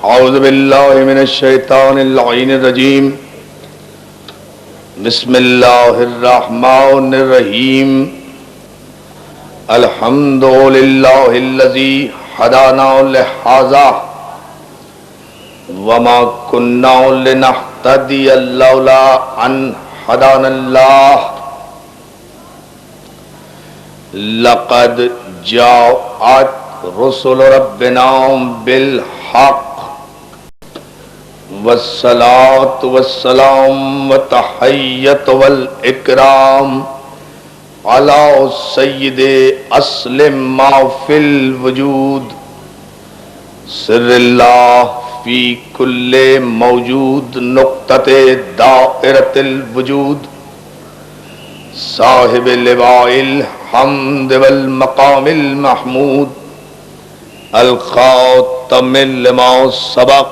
اعوذ باللہ من الشیطان اللعین الرجیم بسم اللہ الرحمن الرحیم الحمد للہ الذی ہدانا لہذا وما كنا لنهتدي لولا ان هدانا الله لقد جاءت رسل ربنا بالحق والصلاة والسلام والتحية والإكرام على سيد أسلم ما في الوجود سر الله فی کل موجود نقطۃ دائرۃ الوجود صاحب لواء الحمد والمقام المحمود الخاتم لما سبق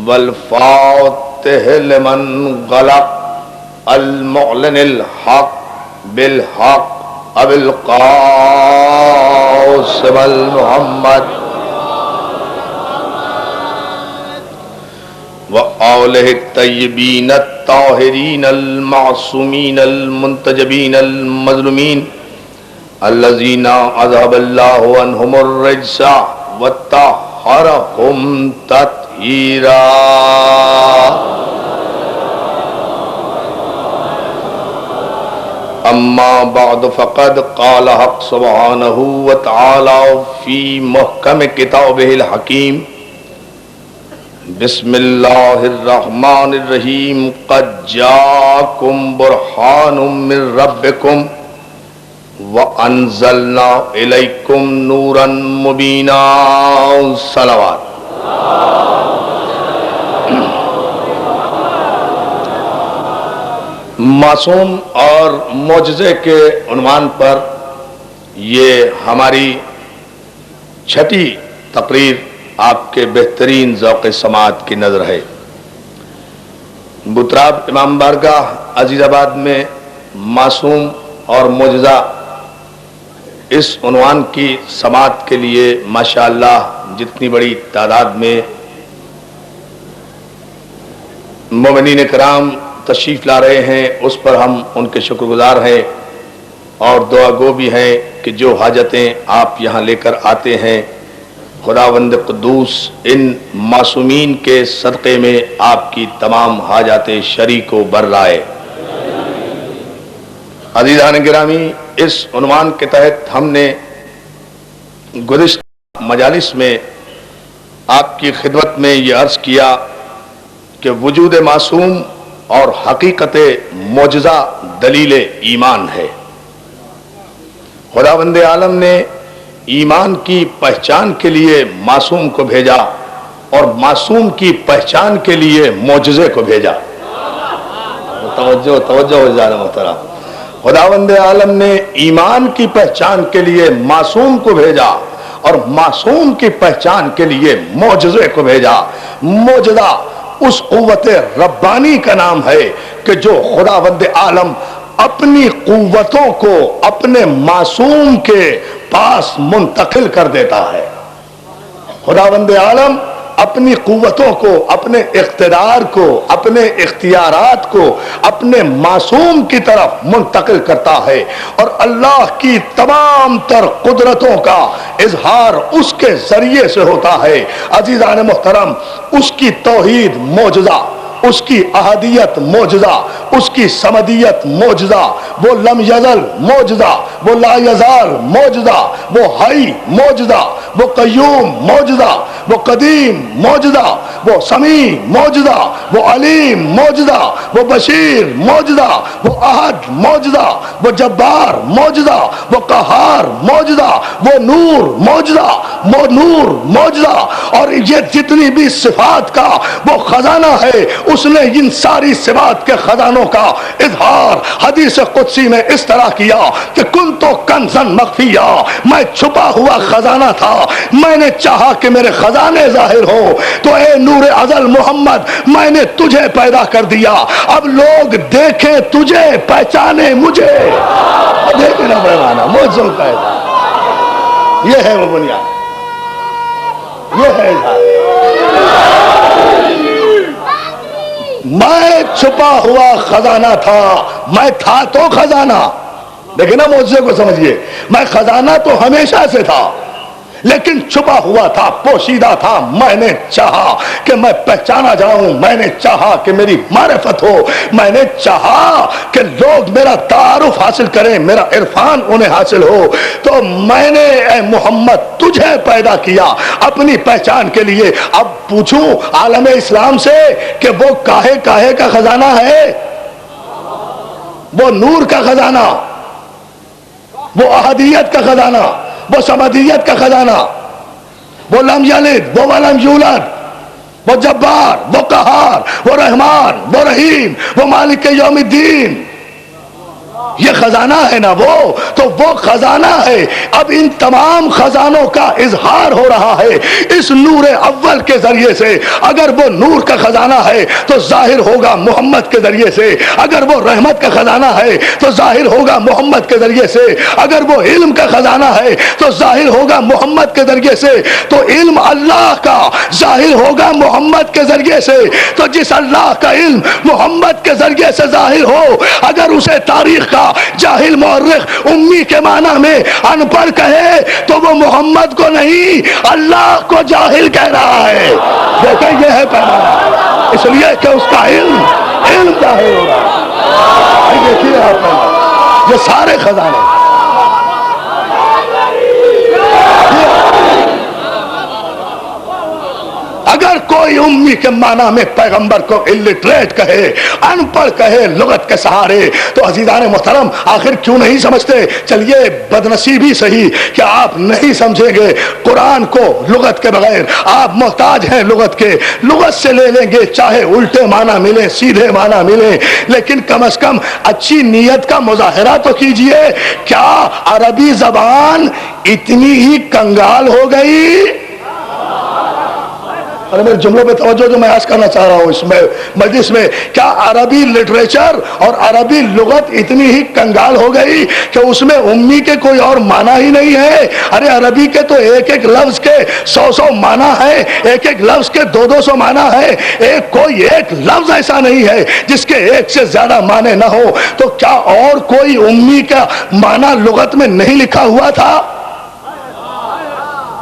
والفاتح لمن غلق المعلن الحق بالحق ابو القاسم المحمد وآلہ الطیبین الطاہرین المعصومین المنتجبین المظلومین الذین اذهب اللہ عنہم الرجس وطہرہم تطہیرا اما بعد فقد قال حق سبحانہ وتعالی فی محکم کتابہ الحکیم بسم اللہ الرحمن الرحیم قد جاءکم برہان من ربکم وانزلنا الیکم نورا مبینا صلوات۔ معصوم اور معجزے کے عنوان پر یہ ہماری چھٹی تقریر آپ کے بہترین ذوق سماعت کی نظر ہے۔ بتراب امام بارگاہ عزیز آباد میں معصوم اور معجزہ اس عنوان کی سماعت کے لیے ماشاءاللہ جتنی بڑی تعداد میں مومنین کرام تشریف لا رہے ہیں اس پر ہم ان کے شکر گزار ہیں اور دعا گو بھی ہیں کہ جو حاجتیں آپ یہاں لے کر آتے ہیں خداوند قدوس ان معصومین کے صدقے میں آپ کی تمام حاجات شرعی کو بر لائے۔ عزیزان گرامی، اس عنوان کے تحت ہم نے گزشتہ مجالس میں آپ کی خدمت میں یہ عرض کیا کہ وجود معصوم اور حقیقت معجزہ دلیل ایمان ہے۔ خداوند عالم نے ایمان کی پہچان کے لیے معصوم کو بھیجا اور معصوم کی پہچان کے لیے معجزے کو بھیجا۔ توجہ محترم، خداوند عالم نے ایمان کی پہچان کے لیے معصوم کو بھیجا اور معصوم کی پہچان کے لیے معجزے کو بھیجا۔ معجزہ اس قوت ربانی کا نام ہے کہ جو خداوند عالم اپنی قوتوں کو اپنے معصوم کے پاس منتقل کر دیتا ہے۔ خداوند عالم اپنی قوتوں کو، اپنے اقتدار کو، اپنے اختیارات کو اپنے معصوم کی طرف منتقل کرتا ہے اور اللہ کی تمام تر قدرتوں کا اظہار اس کے ذریعے سے ہوتا ہے۔ عزیزان محترم، اس کی توحید معجزہ، اس کی احدیت معجزہ، اس کی صمدیت معجزہ، وہ لم یزل معجزہ، وہ لا یزال معجزہ، وہ حی معجزہ، وہ قیوم معجزہ، وہ قدیم معجزہ، وہ سمیع معجزہ، وہ علیم معجزہ، وہ بشیر معجزہ، وہ احد معجزہ، وہ جبار معجزہ، وہ قہار معجزہ، وہ نور معجزہ، وہ نور معجزہ، اور یہ جتنی بھی صفات کا وہ خزانہ ہے، اس نے ان ساری صفات کے خزانوں کا اظہار حدیث قدسی میں اس طرح کیا کہ کنتو کنزن مخفیہ، میں چھپا ہوا خزانہ تھا، میں نے چاہا کہ میرے خزانے ظاہر ہو تو اے نور ازل محمد میں نے تجھے پیدا کر دیا، اب لوگ دیکھیں تجھے پہچانے مجھے۔ دیکھیں نا پیمانہ معجزوں کا اظہار، یہ ہے وہ بنیاد، یہ ہے اظہار۔ چھپا ہوا خزانہ تھا، میں تھا تو خزانہ، دیکھیں نا معجزے کو سمجھیے، میں خزانہ تو ہمیشہ سے تھا لیکن چھپا ہوا تھا، پوشیدہ تھا، میں نے چاہا کہ میں پہچانا جاؤں، میں نے چاہا کہ میری معرفت ہو، میں نے چاہا کہ لوگ میرا تعارف حاصل کریں، میرا عرفان انہیں حاصل ہو، تو میں نے اے محمد تجھے پیدا کیا اپنی پہچان کے لیے۔ اب پوچھوں عالم اسلام سے کہ وہ کاہے کاہے کا خزانہ ہے؟ وہ نور کا خزانہ، وہ احدیت کا خزانہ، وہ سمدیت کا خزانہ، وہ لم یلد وہ ولم یولد، وہ جبار، وہ قہار، وہ رحمان، وہ رحیم، وہ مالک یوم الدین، یہ خزانہ ہے نا وہ، تو وہ خزانہ ہے۔ اب ان تمام خزانوں کا اظہار ہو رہا ہے اس نور اول کے ذریعے سے۔ اگر وہ نور کا خزانہ ہے تو ظاہر ہوگا محمد کے ذریعے سے، اگر وہ رحمت کا خزانہ ہے تو ظاہر ہوگا محمد کے ذریعے سے، اگر وہ علم کا خزانہ ہے تو ظاہر ہوگا محمد کے ذریعے سے، تو علم اللہ کا ظاہر ہوگا محمد کے ذریعے سے۔ تو جس اللہ کا علم محمد کے ذریعے سے ظاہر ہو، اگر اسے تاریخ کا جاہل مورخ امی کے معنی میں ان پڑھ کہے تو وہ محمد کو نہیں اللہ کو جاہل کہہ رہا ہے۔ دیکھیں یہ ہے پیمانہ، اس لیے کہ اس کا علم ظاہر ہو رہا ہے۔ دیکھیے آپ یہ سارے خزانے، اگر کوئی امی کے معنی میں پیغمبر کو الٹریٹ کہے، ان پڑھ کہے لغت کے سہارے، تو عزیزان محترم آخر کیوں نہیں سمجھتے؟ چلیے بدنصیبی صحیح کہ آپ نہیں سمجھیں گے قرآن کو لغت کے بغیر، آپ محتاج ہیں لغت کے، لغت سے لے لیں گے چاہے الٹے معنی ملے سیدھے معنی ملے، لیکن کم از کم اچھی نیت کا مظاہرہ تو کیجئے۔ کیا عربی زبان اتنی ہی کنگال ہو گئی؟ ارے میرے جملوں پہ توجہ جو میں عرض کرنا چاہ رہا ہوں اس میں مجلس میں، کیا عربی لٹریچر اور عربی لغت اتنی ہی کنگال ہو گئی کہ اس میں امی کے کوئی اور معنی ہی نہیں ہے؟ ارے عربی کے تو ایک ایک لفظ کے 100 معنی ہے، ایک ایک لفظ کے 200 معنی ہے، کوئی ایک لفظ ایسا نہیں ہے جس کے ایک سے زیادہ معنی نہ ہو۔ تو کیا اور کوئی امی کا معنی لغت میں نہیں لکھا ہوا تھا؟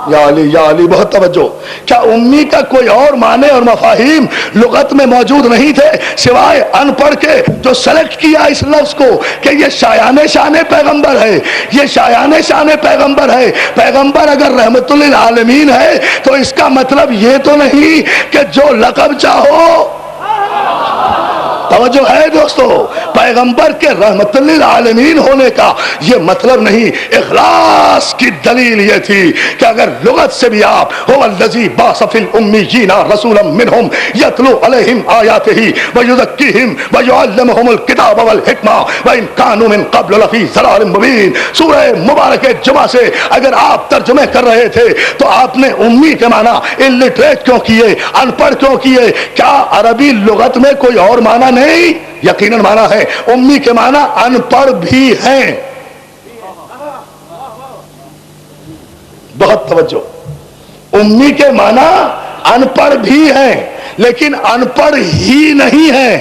یا علی بہت توجہ، کیا امی کا کوئی اور معنی اور مفاہیم لغت میں موجود نہیں تھے سوائے ان پڑھ کے جو سلیکٹ کیا اس لفظ کو کہ یہ شایان شان پیغمبر ہے، یہ شایان شان پیغمبر ہے؟ پیغمبر اگر رحمت للعالمین ہے تو اس کا مطلب یہ تو نہیں کہ جو لقب چاہو، توجہ ہے دوستو، پیغمبر کے رحمت للعالمین ہونے کا یہ مطلب نہیں۔ اخلاص کی دلیل یہ تھی کہ اگر لغت سے بھی آپ هو الذی بعث فی الامیین رسولا منہم یتلو علیہم آیاتہ ویزکیہم ویعلمہم الکتاب والحکمہ وان کانوا من قبل لفی ضلال مبین، سورہ مبارک جمعہ سے اگر آپ ترجمے کر رہے تھے تو آپ نے امی کے معنی الٹریٹ کیوں کیے، ان پڑھ کیوں کیے؟ کیا عربی لغت میں کوئی اور معنی نہیں؟ یقیناً معنی ہے، امی کے معنی ان پڑھ بھی ہیں۔ بہت توجہ، امی کے معنی ان پڑھ بھی ہیں لیکن ان پڑھ ہی نہیں ہیں۔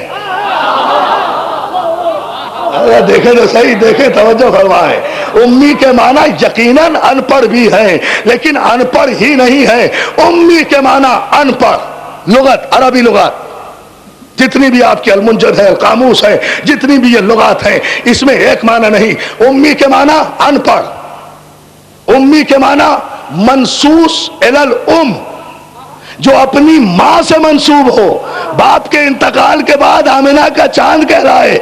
دیکھیں تو صحیح، دیکھیں توجہ فرمائیں، امی کے معنی یقیناً ان پڑھ بھی ہیں لیکن ان پڑھ ہی نہیں ہیں۔ امی کے معنی ان پڑھ، لغت عربی لغت جتنی بھی آپ کی المنجد ہے، قاموس ہے، جتنی بھی یہ لغات ہیں، اس میں ایک معنی نہیں۔ امی کے معنی ان پڑھ، امی کے معنی منسوس الی الام، جو اپنی ماں سے منسوب ہو، باپ کے انتقال کے بعد آمنہ کا چاند کہہ رہا ہے،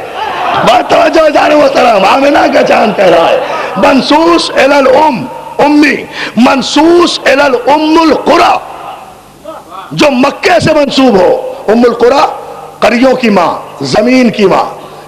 بات توجہ جانے محترم، آمنہ کا چاند کہہ رہا ہے، منسوس الی الام، امی، منسوس الی الام القری، جو مکے سے منسوب ہو۔ ام القری قریوں کی ماں، زمین کی ماں،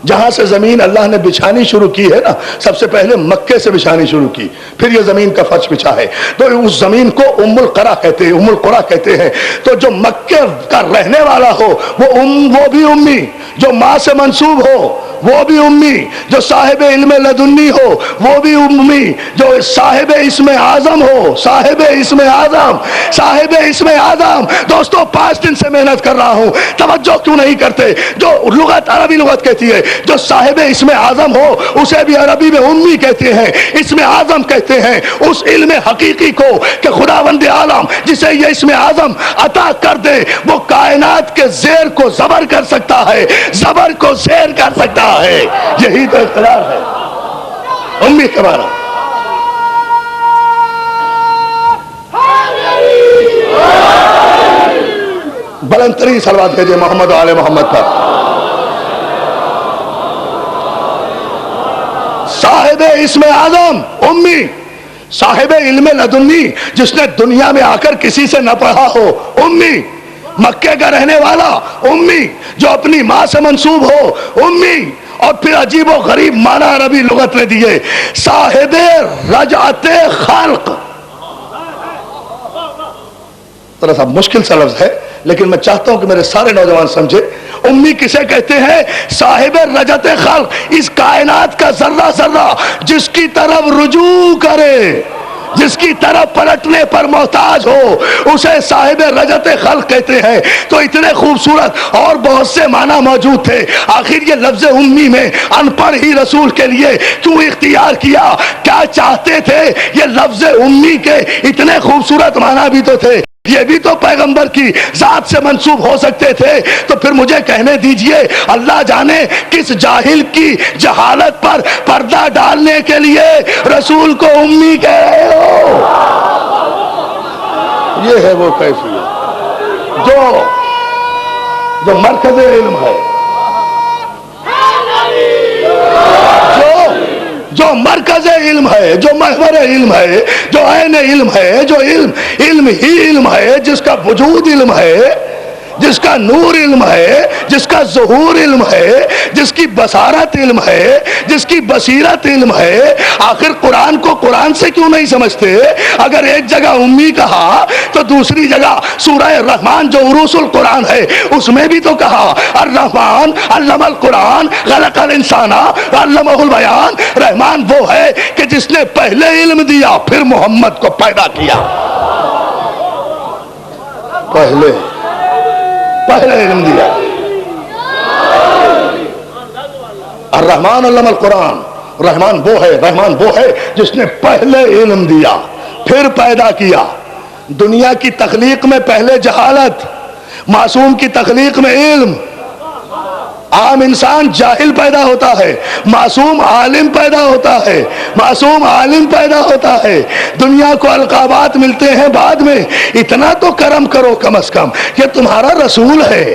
جہاں سے زمین اللہ نے بچھانی شروع کی ہے نا، سب سے پہلے مکے سے بچھانی شروع کی، پھر یہ زمین کا فرش بچھا ہے، تو اس زمین کو ام القری کہتے ہیں، ام القری کہتے ہیں۔ تو جو مکے کا رہنے والا ہو وہ بھی امی، جو ماں سے منسوب ہو وہ بھی امی، جو صاحب علم لدنی ہو وہ بھی امی، جو صاحب اسم اعظم ہو، صاحب اسم اعظم، صاحب اسم اعظم۔ دوستو 5 دن سے محنت کر رہا ہوں، توجہ کیوں نہیں کرتے؟ جو لغت عربی لغت کہتی ہے جو صاحب اسم اعظم ہو اسے بھی عربی میں امی کہتے ہیں، اسم اعظم کہتے ہیں اس علم حقیقی کو کہ خداوند عالم جسے یہ اسم اعظم عطا کر دے وہ کائنات کے زیر کو زبر کر سکتا ہے، زبر کو زیر کر سکتا ہے۔ یہی تو اقتدار ہے امی کے بارے۔ بلند ترین صلوات بھیجے محمد و آل محمد پر۔ صاحب اسم اعظم امی، صاحب علم لدنی جس نے دنیا میں آ کر کسی سے نہ پڑھا ہو امی، مکے کا رہنے والا امی، جو اپنی ماں سے منسوب ہو امی، اور پھر عجیب و غریب معنی عربی لغت نے دیے صاحب رجعت خلق۔ تھوڑا سا مشکل سا لفظ ہے لیکن میں چاہتا ہوں کہ میرے سارے نوجوان سمجھے امی کسے کہتے ہیں؟ صاحب رجعت خلق، اس کائنات کا ذرہ ذرہ جس کی طرف رجوع کرے، جس کی طرف پلٹنے پر محتاج ہو اسے صاحب رجعت خلق کہتے ہیں۔ تو اتنے خوبصورت اور بہت سے معنی موجود تھے، آخر یہ لفظ امی میں ان پڑھ ہی رسول کے لیے کیوں اختیار کیا؟ کیا چاہتے تھے؟ یہ لفظ امی کے اتنے خوبصورت معنی بھی تو تھے، یہ بھی تو پیغمبر کی ذات سے منسوب ہو سکتے تھے۔ تو پھر مجھے کہنے دیجئے اللہ جانے کس جاہل کی جہالت پر پردہ ڈالنے کے لیے رسول کو امی کہہ رہے ہو؟ یہ ہے وہ کیفیت جو مرکز علم ہے، جو مرکز علم ہے، جو محور علم ہے، جو عین علم ہے، جو علم ہی علم ہے، جس کا وجود علم ہے، جس کا نور علم ہے، جس کا ظہور علم ہے، جس کی بصارت علم ہے، جس کی بصیرت علم ہے۔ آخر قرآن کو قرآن سے کیوں نہیں سمجھتے؟ اگر ایک جگہ امی کہا تو دوسری جگہ سورہ الرحمن جو عروس القرآن ہے اس میں بھی تو کہا الرحمن علم القرآن خلق الانسان علمہ البیان۔ رحمان وہ ہے کہ جس نے پہلے علم دیا پھر محمد کو پیدا کیا، پہلے علم دیا۔ الرحمن علم القرآن، رحمان وہ ہے جس نے پہلے علم دیا پھر پیدا کیا۔ دنیا کی تخلیق میں پہلے جہالت، معصوم کی تخلیق میں علم۔ عام انسان جاہل پیدا ہوتا ہے، معصوم عالم پیدا ہوتا ہے، معصوم عالم پیدا ہوتا ہے۔ دنیا کو القابات ملتے ہیں بعد میں، اتنا تو کرم کرو کم از کم کہ تمہارا رسول ہے،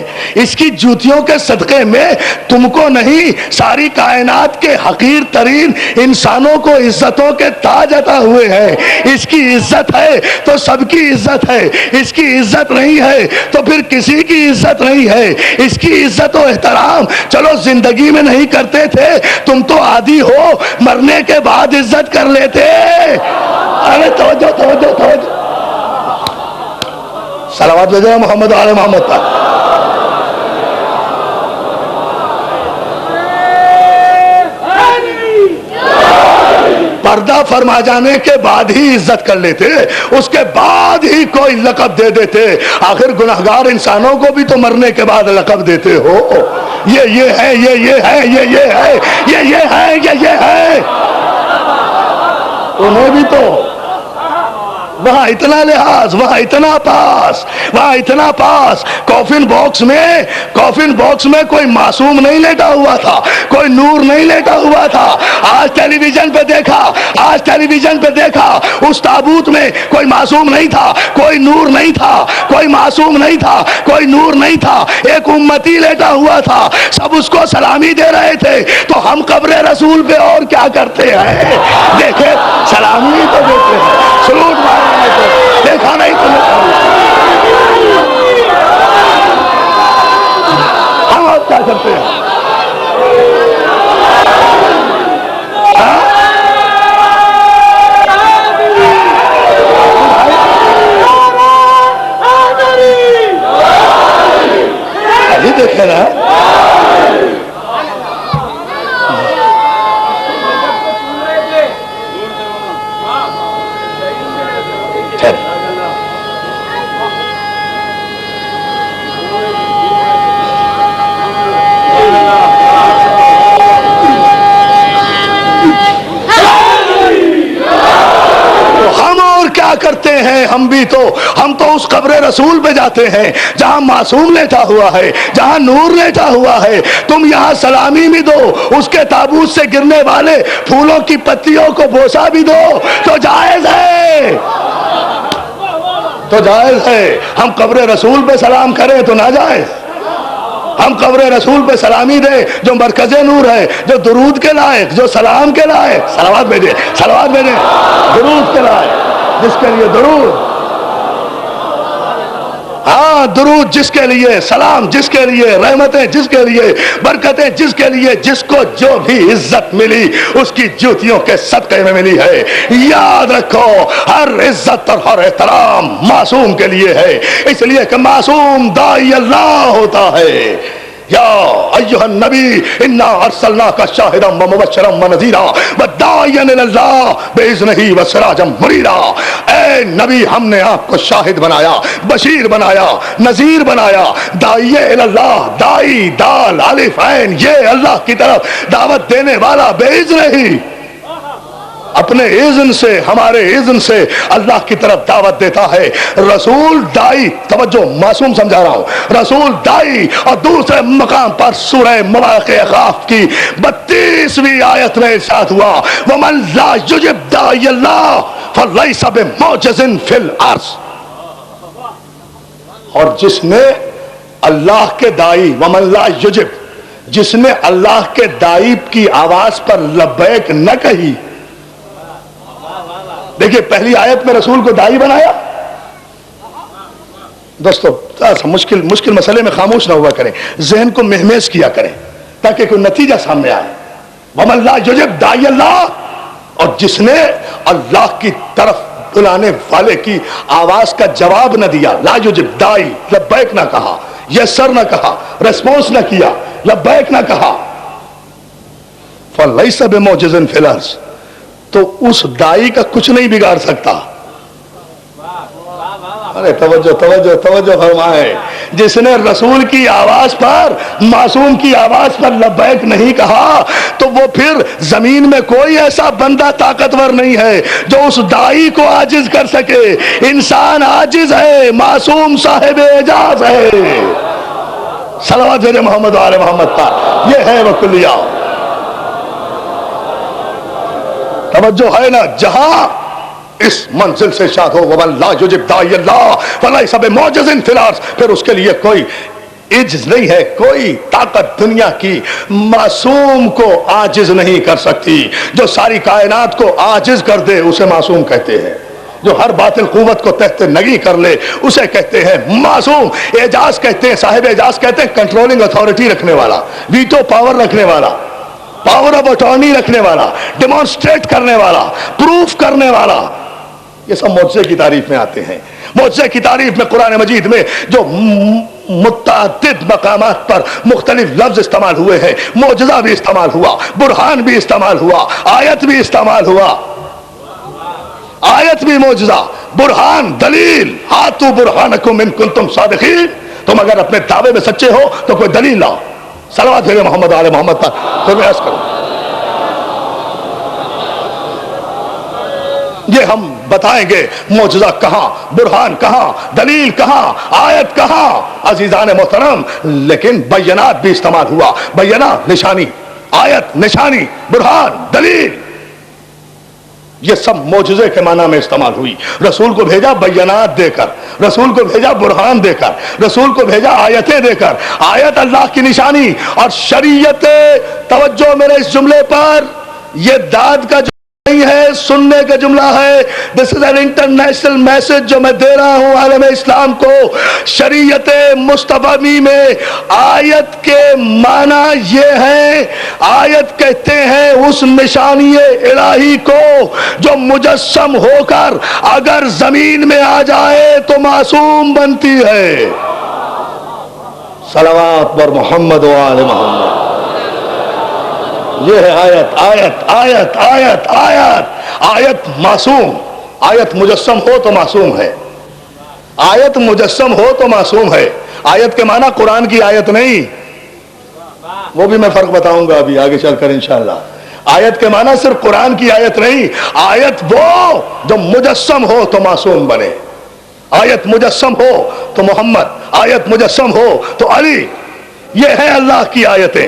اس کی جوتیوں کے صدقے میں تم کو نہیں ساری کائنات کے حقیر ترین انسانوں کو عزتوں کے تاج عطا ہوئے ہیں۔ اس کی عزت ہے تو سب کی عزت ہے، اس کی عزت نہیں ہے تو پھر کسی کی عزت نہیں ہے۔ اس کی عزت و احترام چلو زندگی میں نہیں کرتے تھے، تم تو عادی ہو مرنے کے بعد عزت کر لیتے۔ ارے توجہ توجہ توجہ، صلوات بھیجو محمد آل محمد پر۔ پردہ فرما جانے کے بعد ہی عزت کر لیتے، اس کے بعد ہی کوئی لقب دے دیتے۔ آخر گناہگار انسانوں کو بھی تو مرنے کے بعد لقب دیتے ہو، یہ ہے، یہ ہے، یہ ہے، یہ ہے۔ انہیں بھی تو وہاں اتنا لحاظ، وہاں اتنا پاس، وہاں اتنا پاس۔ کافن باکس میں کوئی معصوم نہیں لیٹا ہوا تھا، کوئی نور نہیں لیٹا ہوا تھا۔ آج ٹیلی ویژن پہ دیکھا اس تابوت میں کوئی معصوم نہیں تھا، کوئی نور نہیں تھا، کوئی معصوم نہیں تھا، کوئی نور نہیں تھا، ایک امتی لیٹا ہوا تھا۔ سب اس کو سلامی دے رہے تھے، تو ہم قبر رسول پہ اور کیا کرتے ہیں؟ دیکھے سلامی تو دیتے ہیں، سلوٹ مارے دیکھا نہیں تو ہم آپ کیا کرتے ہیں؟ ابھی دیکھے نا ہیں ہم بھی تو، ہم تو اس قبر رسول پہ جاتے ہیں جہاں معصوم لیٹا ہوا ہے، جہاں نور لیٹا ہوا ہے. تم یہاں سلامی بھی دو، اس کے تابوت سے گرنے والے پھولوں کی پتیوں کو بوسہ بھی دو تو جائز ہے، تو جائز ہے. ہم قبر رسول پہ سلام کریں تو ناجائز؟ ہم قبر رسول پہ سلامی دیں جو مرکز نور ہے، جو درود کے لائق، جو سلام کے لائق؟ صلوات بھیجیں، صلوات بھیجیں. درود کے لائق، جس کے لیے درود، ہاں درود جس کے لیے، سلام جس کے لیے، رحمتیں جس کے لیے، برکتیں جس کے لیے، جس کو جو بھی عزت ملی اس کی جوتیوں کے صدقے میں ملی ہے. یاد رکھو ہر عزت اور ہر احترام معصوم کے لیے ہے، اس لیے کہ معصوم داعی اللہ ہوتا ہے. یا ایھا النبی انا ارسلناک شاہدا ومبشرا ونذیرا وداعیا الی اللہ باذنہ وسراجا منیرا. اے نبی، ہم نے آپ کو شاہد بنایا، بشیر بنایا، نذیر بنایا، داعی الی اللہ، داعی دال الف عین، یہ اللہ کی طرف دعوت دینے والا باذنہ، اپنے اذن سے، ہمارے اذن سے اللہ کی طرف دعوت دیتا ہے. رسول دائی، توجہ معصوم سمجھا رہا ہوں، رسول دائی. اور دوسرے مقام پر سورہ مبارکہ قاف کی 32ویں آیت میں ارشاد ہوا وَمَن لَا يُجِبْ دَاعِيَ اللَّهِ فَلَيْسَ بِمُعْجِزٍ فِي الْأَرْضِ. اور جس نے اللہ کے دائی، وَمَن لَا يُجِبْ، جس نے اللہ کے دائی کی آواز پر لبیک نہ کہی. دیکھیے پہلی آیت میں رسول کو داعی بنایا. دوستو مشکل مسئلے میں خاموش نہ ہوا کریں، ذہن کو مہمیز کیا کریں تاکہ کوئی نتیجہ سامنے آئے. وَمَن لَا يُجِبْ دَاعِيَ اللَّهِ، اور جس نے اللہ کی طرف بلانے والے کی آواز کا جواب نہ دیا. لا یجب، داعی لبیک نہ کہا، یس سر نہ کہا، ریسپونس نہ کیا، لبیک نہ کہا. فَلَيْسَ بِمُعْجِزٍ فِي الْأَرْضِ، تو اس دائی کا کچھ نہیں بگاڑ سکتا. ارے توجہ توجہ توجہ فرمائیں. جس نے رسول کی آواز پر، معصوم کی آواز پر لبیک نہیں کہا تو وہ پھر زمین میں کوئی ایسا بندہ طاقتور نہیں ہے جو اس دائی کو عاجز کر سکے. انسان عاجز ہے، معصوم صاحب اعجاز ہے. صلوات بھیجیں محمد و آل محمد پر. یہ ہے وہ کلیہ. توجہ ہے نا؟ جہاں اس منزل سے شاد ہو وَمَن لَا يُجِبْ دَاعِيَ اللَّهِ فَلَيْسَ بِمُعْجِزٍ فِي الْأَرْضِ، پھر اس کے لیے کوئی عجز نہیں ہے، کوئی طاقت دنیا کی معصوم کو عاجز نہیں کر سکتی. جو ساری کائنات کو عاجز کر دے اسے معصوم کہتے ہیں. جو ہر باطل قوت کو تحت نگی کر لے اسے کہتے ہیں معصوم. اعجاز کہتے ہیں، صاحب اعجاز کہتے ہیں کنٹرولنگ اتھارٹی رکھنے والا، ویٹو پاور رکھنے والا، پاور آف اٹارنی رکھنے والا، ڈیمانسٹریٹ کرنے والا، پروف کرنے والا. یہ سب معجزے کی تعریف میں آتے ہیں. معجزے کی تعریف میں قرآن مجید میں جو متعدد مقامات پر مختلف لفظ استعمال ہوئے ہیں، معجزہ بھی استعمال ہوا، برہان بھی استعمال ہوا، آیت بھی استعمال ہوا. آیت بھی معجزہ، برہان، دلیل. ہاتھو برہانکم ان کنتم صادقین، تم اگر اپنے دعوے میں سچے ہو تو کوئی دلیل لاؤ. صلوات بھیجیں محمد آل محمد پر. تو میں عرض کروں یہ ہم بتائیں گے معجزہ کہاں، برہان کہاں، دلیل کہاں، آیت کہاں عزیزان محترم. لیکن بینات بھی استعمال ہوا. بینات نشانی، آیت نشانی، برہان دلیل، یہ سب معجزے کے معنی میں استعمال ہوئی. رسول کو بھیجا بینات دے کر، رسول کو بھیجا برہان دے کر، رسول کو بھیجا آیتیں دے کر. آیت اللہ کی نشانی اور شریعت. توجہ میرے اس جملے پر، یہ داد کا نہیں ہے، سننے کا جملہ ہے. دس از این انٹرنیشنل میسج جو میں دے رہا ہوں عالم اسلام کو. شریعت مصطفی میں آیت کے معنی یہ ہے، آیت کہتے ہیں اس نشانی الہی کو جو مجسم ہو کر اگر زمین میں آ جائے تو معصوم بنتی ہے. صلوات بر محمد و آل محمد. یہ ہے آیت. آیت آیت آیت آیت. آیت معصوم، آیت مجسم ہو تو معصوم ہے. آیت مجسم ہو تو معصوم ہے. آیت کے معنی قرآن کی آیت نہیں، وہ بھی میں فرق بتاؤں گا ابھی آگے چل کر انشاءاللہ. آیت کے معنی صرف قرآن کی آیت نہیں، آیت وہ جو مجسم ہو تو معصوم بنے، آیت مجسم ہو تو محمد، آیت مجسم ہو تو علی. یہ ہے اللہ کی آیتیں،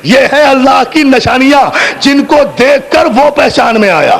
یہ ہے اللہ کی نشانیاں جن کو دیکھ کر وہ پہچان میں آیا،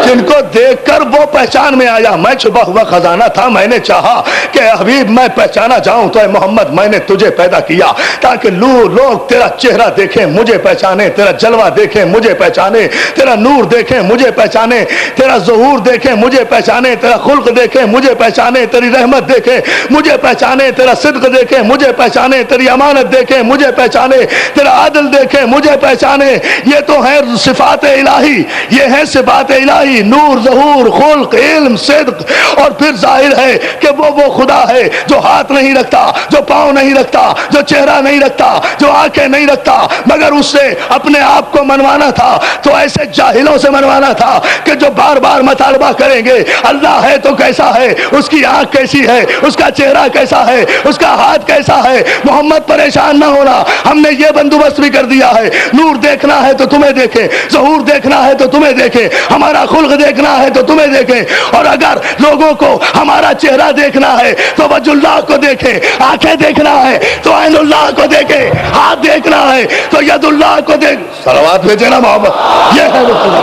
جن کو دیکھ کر وہ پہچان میں آیا. میں چھپا ہوا خزانہ تھا، میں نے چاہا کہ حبیب میں پہچانا جاؤں تو اے محمد میں نے تجھے پیدا کیا تاکہ لوگ تیرا چہرہ دیکھیں مجھے پہچانے، تیرا جلوہ دیکھیں مجھے پہچانے، تیرا نور دیکھیں مجھے پہچانے، تیرا ظہور دیکھیں مجھے پہچانے، تیرا خلق دیکھیں مجھے پہچانے، تیری رحمت دیکھیں مجھے پہچانے، تیرا صدق دیکھیں مجھے پہچانے، تیری امانت دیکھیں مجھے پہچانے، تیرا عدل دیکھیں مجھے پہچانے. یہ تو ہے صفات الہی، یہ ہے صفات الہی، نور، ظہور، خلق، علم، صدق. اور پھر ظاہر ہے کہ وہ خدا ہے جو ہاتھ نہیں رکھتا، جو پاؤں نہیں رکھتا، جو چہرہ نہیں رکھتا، جو آنکھیں نہیں رکھتا، مگر اس سے اپنے آپ کو منوانا تھا تو ایسے جاہلوں سے منوانا تھا کہ جو بار بار مطالبہ کریں گے اللہ ہے تو کیسا ہے، اس کی آنکھ کیسی ہے، اس کا چہرہ کیسا ہے، اس کا ہاتھ کیسا ہے. محمد پریشان نہ ہونا، ہم نے یہ بندوبست بھی کر دیا ہے، نور دیکھنا ہے تو تمہیں دیکھیں، ظہور دیکھنا ہے تو تمہیں دیکھیں، ہمارا خلق دیکھنا ہے تو تمہیں دیکھیں. اور اگر لوگوں کو ہمارا چہرہ دیکھنا ہے تو وجہ اللہ کو دیکھیں، آنکھیں دیکھنا ہے تو عین اللہ کو دیکھیں، ہاتھ دیکھنا ہے تو ید اللہ کو دیکھ. صلوات بھیجے نا محبت. یہ ہے وہ خدا،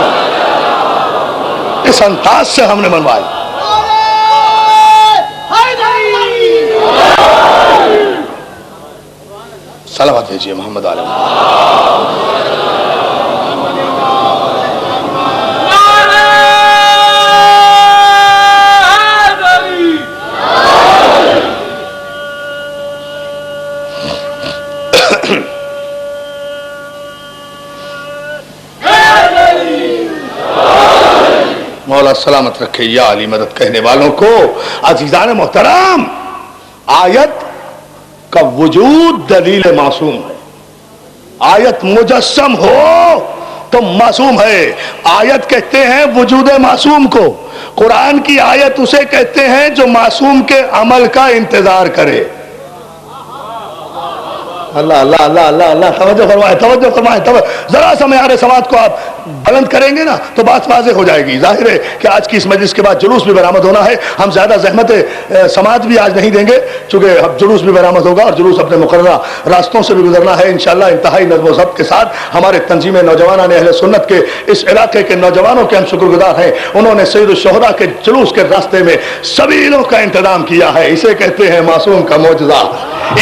اس انداز سے ہم نے منوایا. صلوات بھیجیے محمد علیہ. مولا سلامت رکھے یا علی مدد کہنے والوں کو. عزیزان محترم، آیت کا وجود دلیل معصوم ہے. آیت مجسم ہو تو معصوم ہے. آیت کہتے ہیں وجود معصوم کو. قرآن کی آیت اسے کہتے ہیں جو معصوم کے عمل کا انتظار کرے. اللہ اللہ اللہ اللہ اللہ، توجہ فرمائے، توجہ فرمائے. ذرا سا معیار سماعت کو آپ بلند کریں گے نا تو بات واضح ہو جائے گی. ظاہر ہے کہ آج کی اس مجلس کے بعد جلوس بھی برآمد ہونا ہے. ہم زیادہ زحمت سماعت بھی آج نہیں دیں گے چونکہ اب جلوس بھی برآمد ہوگا اور جلوس اپنے مقررہ راستوں سے بھی گزرنا ہے انشاءاللہ. انتہائی نظم و ضبط کے ساتھ ہمارے تنظیم نوجوانان اہل سنت کے اس علاقے کے نوجوانوں کے ہم شکر گزار ہیں. انہوں نے سید الشہداء کے جلوس کے راستے میں سبیلوں کا انتظام کیا ہے. اسے کہتے ہیں معصوم کا معجزہ،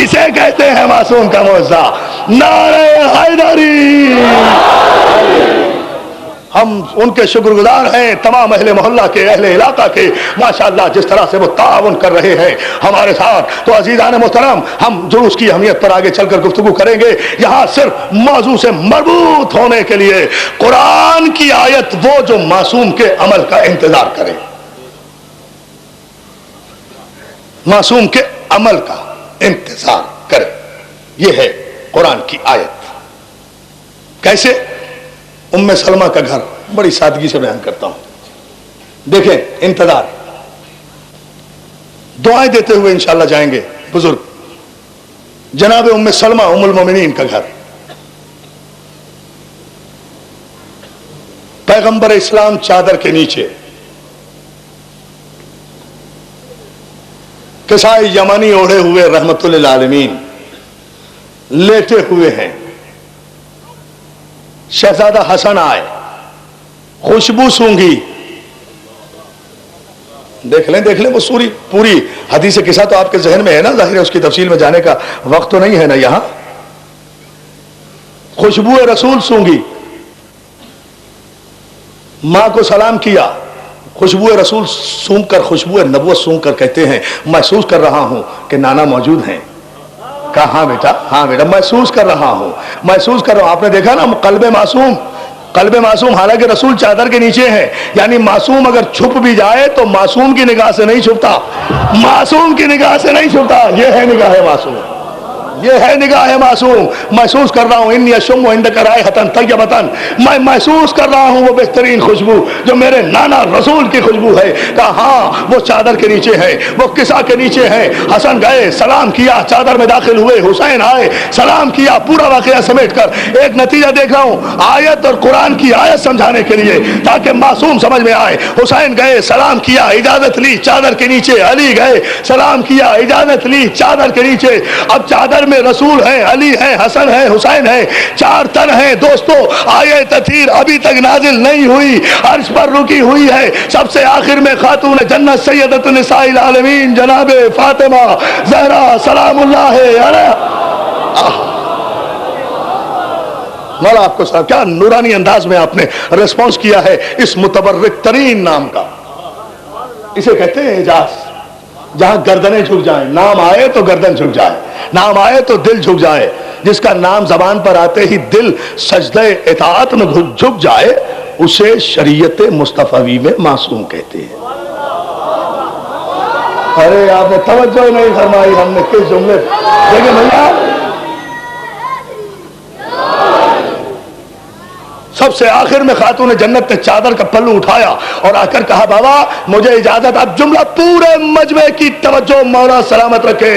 اسے کہتے ہیں معصوم کا معجزہ. نعرہ حیدری. ہم ان کے شکر گزار ہیں، تمام اہل محلہ کے، اہل علاقہ کے، ماشاءاللہ جس طرح سے وہ تعاون کر رہے ہیں ہمارے ساتھ. تو عزیزان محترم، ہم جلوس کی اہمیت پر آگے چل کر گفتگو کریں گے. یہاں صرف موضوع سے مربوط ہونے کے لیے قرآن کی آیت وہ جو معصوم کے عمل کا انتظار کرے، معصوم کے عمل کا انتظار کرے، یہ ہے قرآن کی آیت. کیسے؟ ام سلمہ کا گھر، بڑی سادگی سے بیان کرتا ہوں. دیکھیں انتظار، دعائیں دیتے ہوئے انشاءاللہ جائیں گے. بزرگ جناب ام سلمہ ام المومنین کا گھر، پیغمبر اسلام چادر کے نیچے، کسائی یمانی اوڑھے ہوئے رحمت للعالمین لیٹے ہوئے ہیں. شہزادہ حسن آئے، خوشبو سونگھی. دیکھ لیں وہ پوری حدیث قصہ تو آپ کے ذہن میں ہے نا. ظاہر ہے اس کی تفصیل میں جانے کا وقت تو نہیں ہے نا یہاں. خوشبو رسول سونگھی، ماں کو سلام کیا. خوشبو رسول سونگ کر، خوشبو نبوت سونگ کر کہتے ہیں محسوس کر رہا ہوں کہ نانا موجود ہیں. کہا ہاں بیٹا، ہاں بیٹا محسوس کر رہا ہوں، محسوس کر رہا ہوں. آپ نے دیکھا نا قلب معصوم، قلب معصوم، حالانکہ رسول چادر کے نیچے ہے. یعنی معصوم اگر چھپ بھی جائے تو معصوم کی نگاہ سے نہیں چھپتا، معصوم کی نگاہ سے نہیں چھپتا. یہ ہے نگاہ معصوم. یہ ہے نگاہ معصوم. محسوس کر رہا ہوں انی اشم عندک رائحۃ طیبۃ، میں محسوس کر رہا ہوں وہ بہترین خوشبو جو میرے نانا رسول کی خوشبو ہے. کہا ہاں وہ چادر کے نیچے ہے، وہ کسا کے نیچے ہے. حسن گئے، سلام کیا، چادر میں داخل ہوئے. حسین آئے، سلام کیا. پورا واقعہ سمیٹ کر ایک نتیجہ دیکھ رہا ہوں آیت اور قرآن کی آیت سمجھانے کے لیے تاکہ معصوم سمجھ میں آئے. حسین گئے، سلام کیا، اجازت لی چادر کے نیچے. علی گئے، سلام کیا، اجازت لی چادر کے نیچے. اب چادر میں رسول ہے، علی ہے، حسن ہے، حسین ہے، چار تن ہیں. دوستو آیت تطہیر ابھی تک نازل نہیں ہوئی، عرش پر رکی ہوئی ہے. سب سے آخر میں خاتون جنت سیدۃ النساء العالمین جناب فاطمہ زہرا سلام اللہ علیہا. مولا آپ کو کیا نورانی انداز میں آپ نے ریسپانس کیا ہے اس متبرک ترین نام کا. اسے کہتے ہیں اعجاز، جہاں گردنیں جھک جائیں. نام آئے تو گردن جھک جائے، نام آئے تو دل جھک جائے. جس کا نام زبان پر آتے ہی دل سجدہ اطاعت میں جھک جائے اسے شریعت مصطفی میں معصوم کہتے ہیں. ارے آپ نے توجہ نہیں فرمائی، ہم نے کس جملے دیکھیں بھیا. سب سے آخر میں خاتون جنت نے چادر کا پلو اٹھایا اور آ کر کہا بابا مجھے اجازت. اب جملہ پورے مجمع کی توجہ، مولا سلامت رکھے،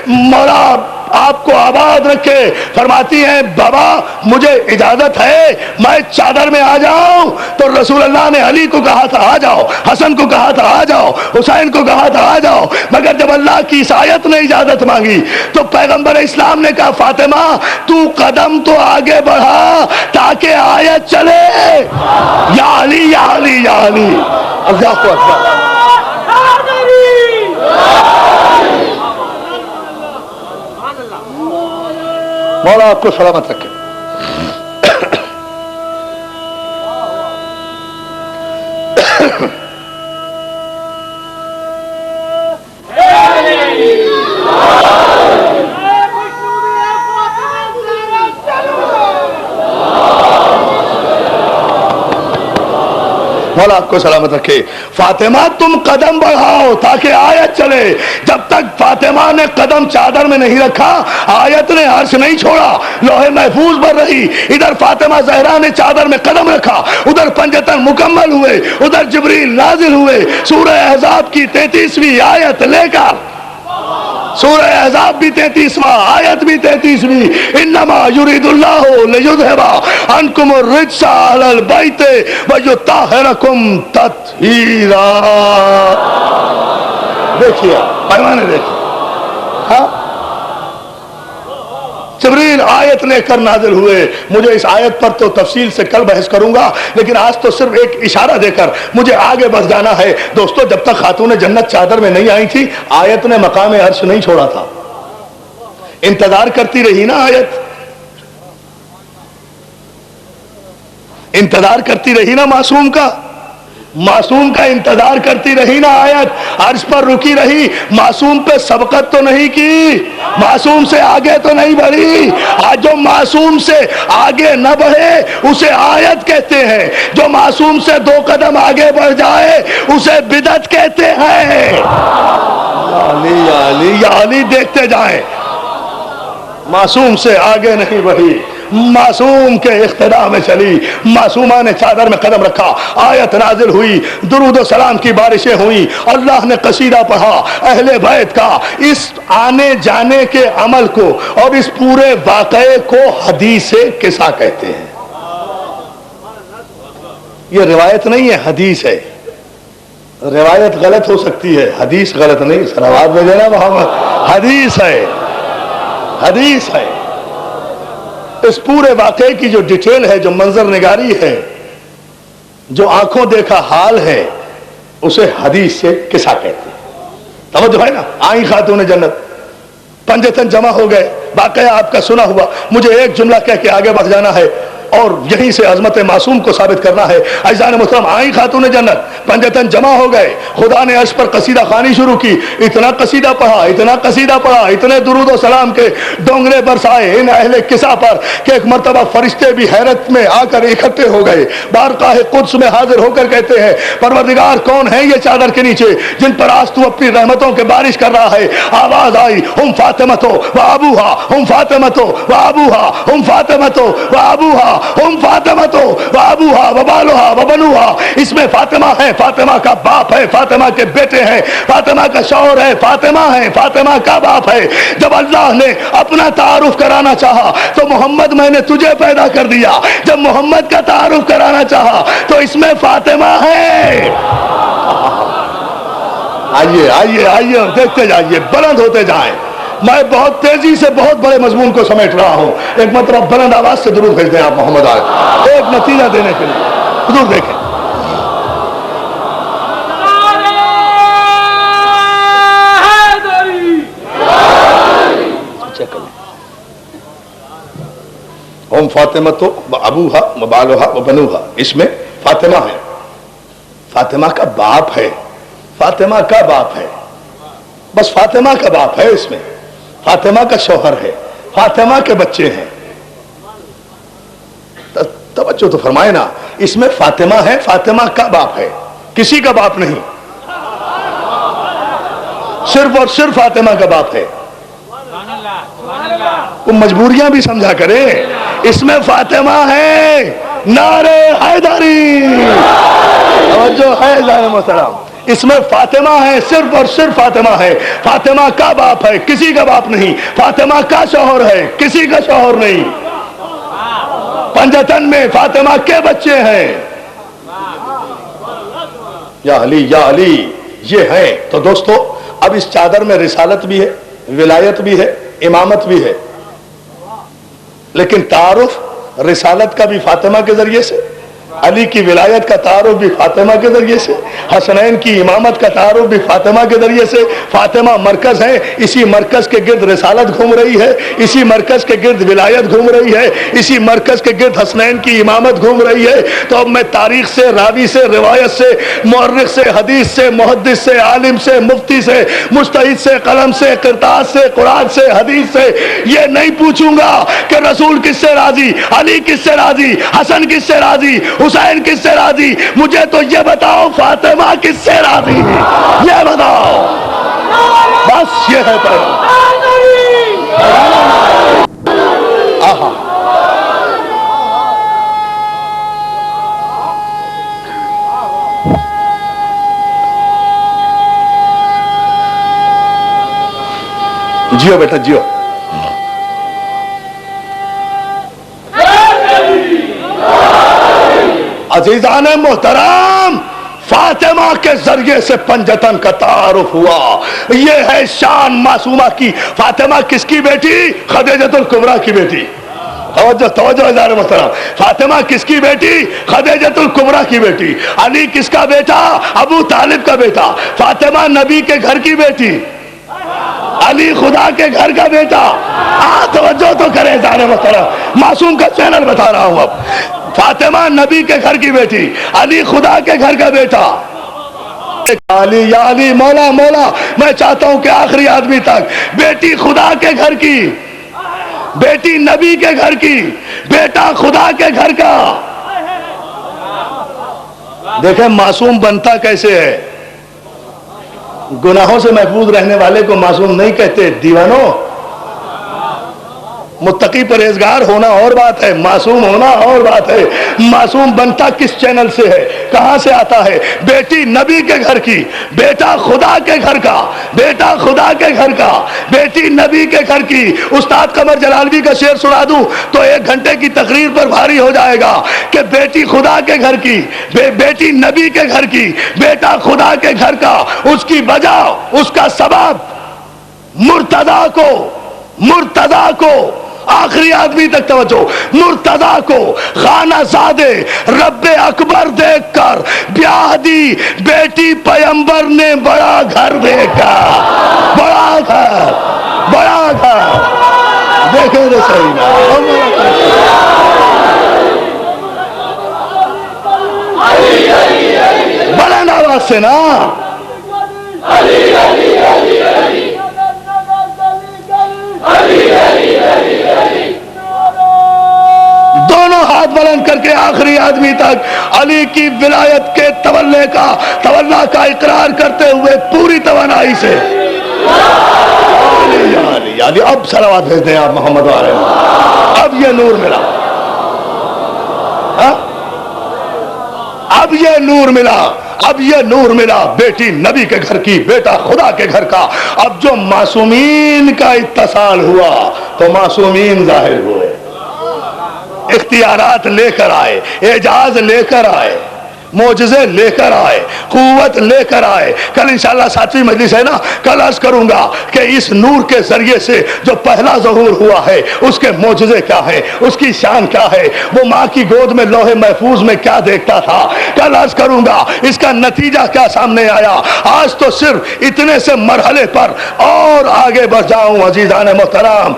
مولا آپ کو آباد رکھے. فرماتی ہیں بابا مجھے اجازت ہے میں چادر میں آ جاؤں. تو رسول اللہ نے علی کو کہا تھا آ جاؤ، حسن کو کہا تھا آ جاؤ، حسین کو کہا تھا آ جاؤ. مگر جب اللہ کی اس آیت نے اجازت مانگی تو پیغمبر اسلام نے کہا فاطمہ تو قدم تو آگے بڑھا تاکہ آیت چلے. یا علی یا علی یا علی. اللہ اکبر. مولا آپ کو سلامت رکھے. مولا آپ کو سلامت رکھے. فاطمہ تم قدم بڑھاؤ تاکہ آیت چلے. جب تک فاطمہ نے قدم چادر میں نہیں رکھا آیت نے عرش نہیں چھوڑا، لوح محفوظ پر رہی. ادھر فاطمہ زہرا نے چادر میں قدم رکھا، ادھر پنجتن مکمل ہوئے، ادھر جبریل نازل ہوئے. سورہ احزاب کی 33ویں آیت لے کر، سورہ احزاب بھی 33واں، آیت بھی 33ویں. انما یرید اللہ لیذھب عنکم الرجس اہل البیت ویطہرکم تطہیرا. دیکھیے پیمانے دیکھیے. ہاں جبریل آیت لے کر نازل ہوئے. مجھے اس آیت پر تو تفصیل سے کل بحث کروں گا، لیکن آج تو صرف ایک اشارہ دے کر مجھے آگے بڑھ جانا ہے. دوستو جب تک خاتون جنت چادر میں نہیں آئی تھی آیت نے مقام عرش نہیں چھوڑا تھا. انتظار کرتی رہی نا آیت، انتظار کرتی رہی نا معصوم کا، معصوم کا انتظار کرتی رہی نا آیت. عرش پر رکی رہی، معصوم پہ سبقت تو نہیں کی، معصوم سے آگے تو نہیں بڑھی. آج جو معصوم سے آگے نہ بڑھے اسے آیت کہتے ہیں، جو معصوم سے 2 قدم آگے بڑھ جائے اسے بدعت کہتے ہیں. یا علی یا علی یا علی. دیکھتے جائیں. معصوم سے آگے نہیں بڑھی، معصوم کے اقتداء میں چلی. معصومہ نے چادر میں قدم رکھا، آیت نازل ہوئی، درود و سلام کی بارشیں ہوئیں. اللہ نے قصیدہ پڑھا اہل بیت کا. اس آنے جانے کے عمل کو اور اس پورے واقعے کو حدیث قصہ کہتے ہیں. یہ روایت نہیں ہے، حدیث ہے. روایت غلط ہو سکتی ہے، حدیث غلط نہیں. سلوات میں دینا محمد. حدیث ہے، حدیث ہے. اس پورے واقعے کی جو ڈیٹیل ہے، جو منظر نگاری ہے، جو آنکھوں دیکھا حال ہے، اسے حدیث سے قصہ کہتے ہیں. توجہ ہے نا. آئی خاتون جنت، پنجتن جمع ہو گئے. واقعہ آپ کا سنا ہوا. مجھے ایک جملہ کہہ کے آگے بڑھ جانا ہے. اور یہیں سے عظمت معصوم کو ثابت کرنا ہے۔ عزیزان محترم، آئی خاتون جنت، پنجتن جمع ہو گئے، خدا نے عرش پر قصیدہ خوانی شروع کی، اتنا قصیدہ پڑھا، اتنا قصیدہ پڑھا، اتنے درود و سلام کے ڈونگرے برسائے ان اہل کسا پر کہ ایک مرتبہ فرشتے بھی حیرت میں آ کر اکٹھے ہو گئے، بارگاہ قدس میں حاضر ہو کر کہتے ہیں پروردگار کون ہے یہ چادر کے نیچے جن پر آج تو اپنی رحمتوں کے بارش کر رہا ہے؟ آواز آئی، ہم فاطمتو و ابوہا، ہم فاطمتو و ابوہا، ہم فاطمتو و ابوہا، ہم فاطمتو و ابوہا و بالوہا و بنوہا۔ اس میں فاطمہ ہے، فاطمہ کا باپ ہے، فاطمہ کے بیٹے ہیں، فاطمہ کا شوہر ہے، فاطمہ ہے، فاطمہ کا باپ ہے۔ جب اللہ نے اپنا تعارف کرانا چاہا تو محمد میں نے تجھے پیدا کر دیا، جب محمد کا تعارف کرانا چاہا تو اس میں فاطمہ ہے۔ آئیے آئیے آئیے اور دیکھتے جائیے، بلند ہوتے جائیں۔ میں بہت تیزی سے بہت بڑے مضمون کو سمیٹ رہا ہوں، ایک مطلب بلند آواز سے درود بھیج دیں آپ محمد آئے ایک نتیجہ دینے کے لیے۔ حضور دیکھیں، ہم فاطمہ تو ابوہا و بالوہا و بنوہا، اس میں فاطمہ ہے، فاطمہ کا باپ ہے، فاطمہ کا باپ ہے، بس فاطمہ کا باپ ہے، اس میں فاطمہ کا شوہر ہے، فاطمہ کے بچے ہیں۔ توجہ تو فرمائے نا، اس میں فاطمہ ہے، فاطمہ کا باپ ہے، کسی کا باپ نہیں، صرف اور صرف فاطمہ کا باپ ہے۔ وہ مجبوریاں بھی سمجھا کرے، اس میں فاطمہ ہے، نعرے حیدری، توجہ ہے جان محترم، اس میں فاطمہ ہے، صرف اور صرف فاطمہ ہے، فاطمہ کا باپ ہے، کسی کا باپ نہیں، فاطمہ کا شوہر ہے، کسی کا شوہر نہیں، پنجتن میں فاطمہ کے بچے ہیں۔ یا علی یا علی، یہ ہے۔ تو دوستو، اب اس چادر میں رسالت بھی ہے، ولایت بھی ہے، امامت بھی ہے، لیکن تعارف رسالت کا بھی فاطمہ کے ذریعے سے، علی کی ولایت کا تعارف بھی فاطمہ کے ذریعے سے، حسنین کی امامت کا تعارف بھی فاطمہ کے ذریعے سے۔ فاطمہ مرکز ہے، اسی مرکز کے گرد رسالت گھوم رہی ہے، اسی مرکز کے گرد ولایت گھوم رہی ہے، اسی مرکز کے گرد حسنین کی امامت گھوم رہی ہے۔ تو اب میں تاریخ سے، راوی سے، روایت سے، مورخ سے، حدیث سے، محدث سے، عالم سے، مفتی سے، مجتہد سے، قلم سے، قرطاس سے، قرآن سے، حدیث سے یہ نہیں پوچھوں گا کہ رسول کس سے راضی، علی کس سے راضی، حسن کس سے راضی، حسین کس سے راضی، مجھے تو یہ بتاؤ فاطمہ کس سے راضی، یہ بتاؤ، بس یہ ہے پیغام۔ آہا، جیو بیٹا جیو۔ عزیزان محترم، فاطمہ کے ذریعے سے پنجتن کا تعارف ہوا، یہ ہے شان معصومہ کی۔ فاطمہ کس کی بیٹی؟ خدیجہ الکبریٰ کی بیٹی۔ توجہ توجہ عزیزان محترم، فاطمہ کس کی بیٹی؟ خدیجہ الکبریٰ کی بیٹی۔ علی کس کا بیٹا؟ ابو طالب کا بیٹا۔ فاطمہ نبی کے گھر کی بیٹی، علی خدا کے گھر کا بیٹا۔ توجہ تو کریں عزیزان محترم، معصوم کا چینل بتا رہا ہوں اب۔ فاطمہ نبی کے گھر کی بیٹی، علی خدا کے گھر کا بیٹا۔ علی یا علی، مولا مولا، میں چاہتا ہوں کہ آخری آدمی تک بیٹی خدا کے گھر کی، بیٹی نبی کے گھر کی، بیٹا خدا کے گھر کا۔ دیکھیں معصوم بنتا کیسے ہے۔ گناہوں سے محفوظ رہنے والے کو معصوم نہیں کہتے دیوانوں، متقی پرہیزگار ہونا اور بات ہے، معصوم ہونا اور بات ہے۔ معصوم بنتا کس چینل سے ہے، کہاں سے آتا ہے؟ بیٹی نبی کے گھر کی، بیٹا خدا کے گھر کا، بیٹا خدا کے گھر کا، بیٹی نبی کے گھر کی۔ استاد قمر جلالوی کا شعر سنا دوں تو 1 گھنٹے کی تقریر پر بھاری ہو جائے گا کہ بیٹی خدا کے گھر کی، بیٹی نبی کے گھر کی، بیٹا خدا کے گھر کا۔ اس کی وجہ، اس کا سبب مرتضیٰ کو آخری آدمی تک توجہ، مرتضیٰ کو خانہ زادے رب اکبر دیکھ کر بیاہ دی بیٹی پیمبر نے بڑا گھر دیکھا، بڑا گھر، بڑا گھر۔ دیکھیں رسول سے نا. دونوں ہاتھ بلند کر کے آخری آدمی تک علی کی ولایت کے تولا کا اقرار کرتے ہوئے پوری توانائی سے علی. اب صلوات بھیج دیں آپ محمد والے. اب یہ نور ملا, اب یہ نور ملا, اب یہ نور ملا. بیٹی نبی کے گھر کی, بیٹا خدا کے گھر کا. اب جو معصومین کا اتصال ہوا تو معصومین ظاہر ہوئے, اختیارات لے کر آئے, اعجاز لے کر آئے, معجزے لے کر آئے, قوت لے کر آئے. کل انشاءاللہ 7ویں مجلس ہے نا, کل عرض کروں گا کہ اس نور کے ذریعے سے جو پہلا ظہور ہوا ہے اس کے معجزے کیا ہیں, اس کی شان کیا ہے, وہ ماں کی گود میں لوح محفوظ میں کیا دیکھتا تھا. کل عرض کروں گا اس کا نتیجہ کیا سامنے آیا. آج تو صرف اتنے سے مرحلے پر اور آگے بڑھ جاؤں. عزیزان محترم,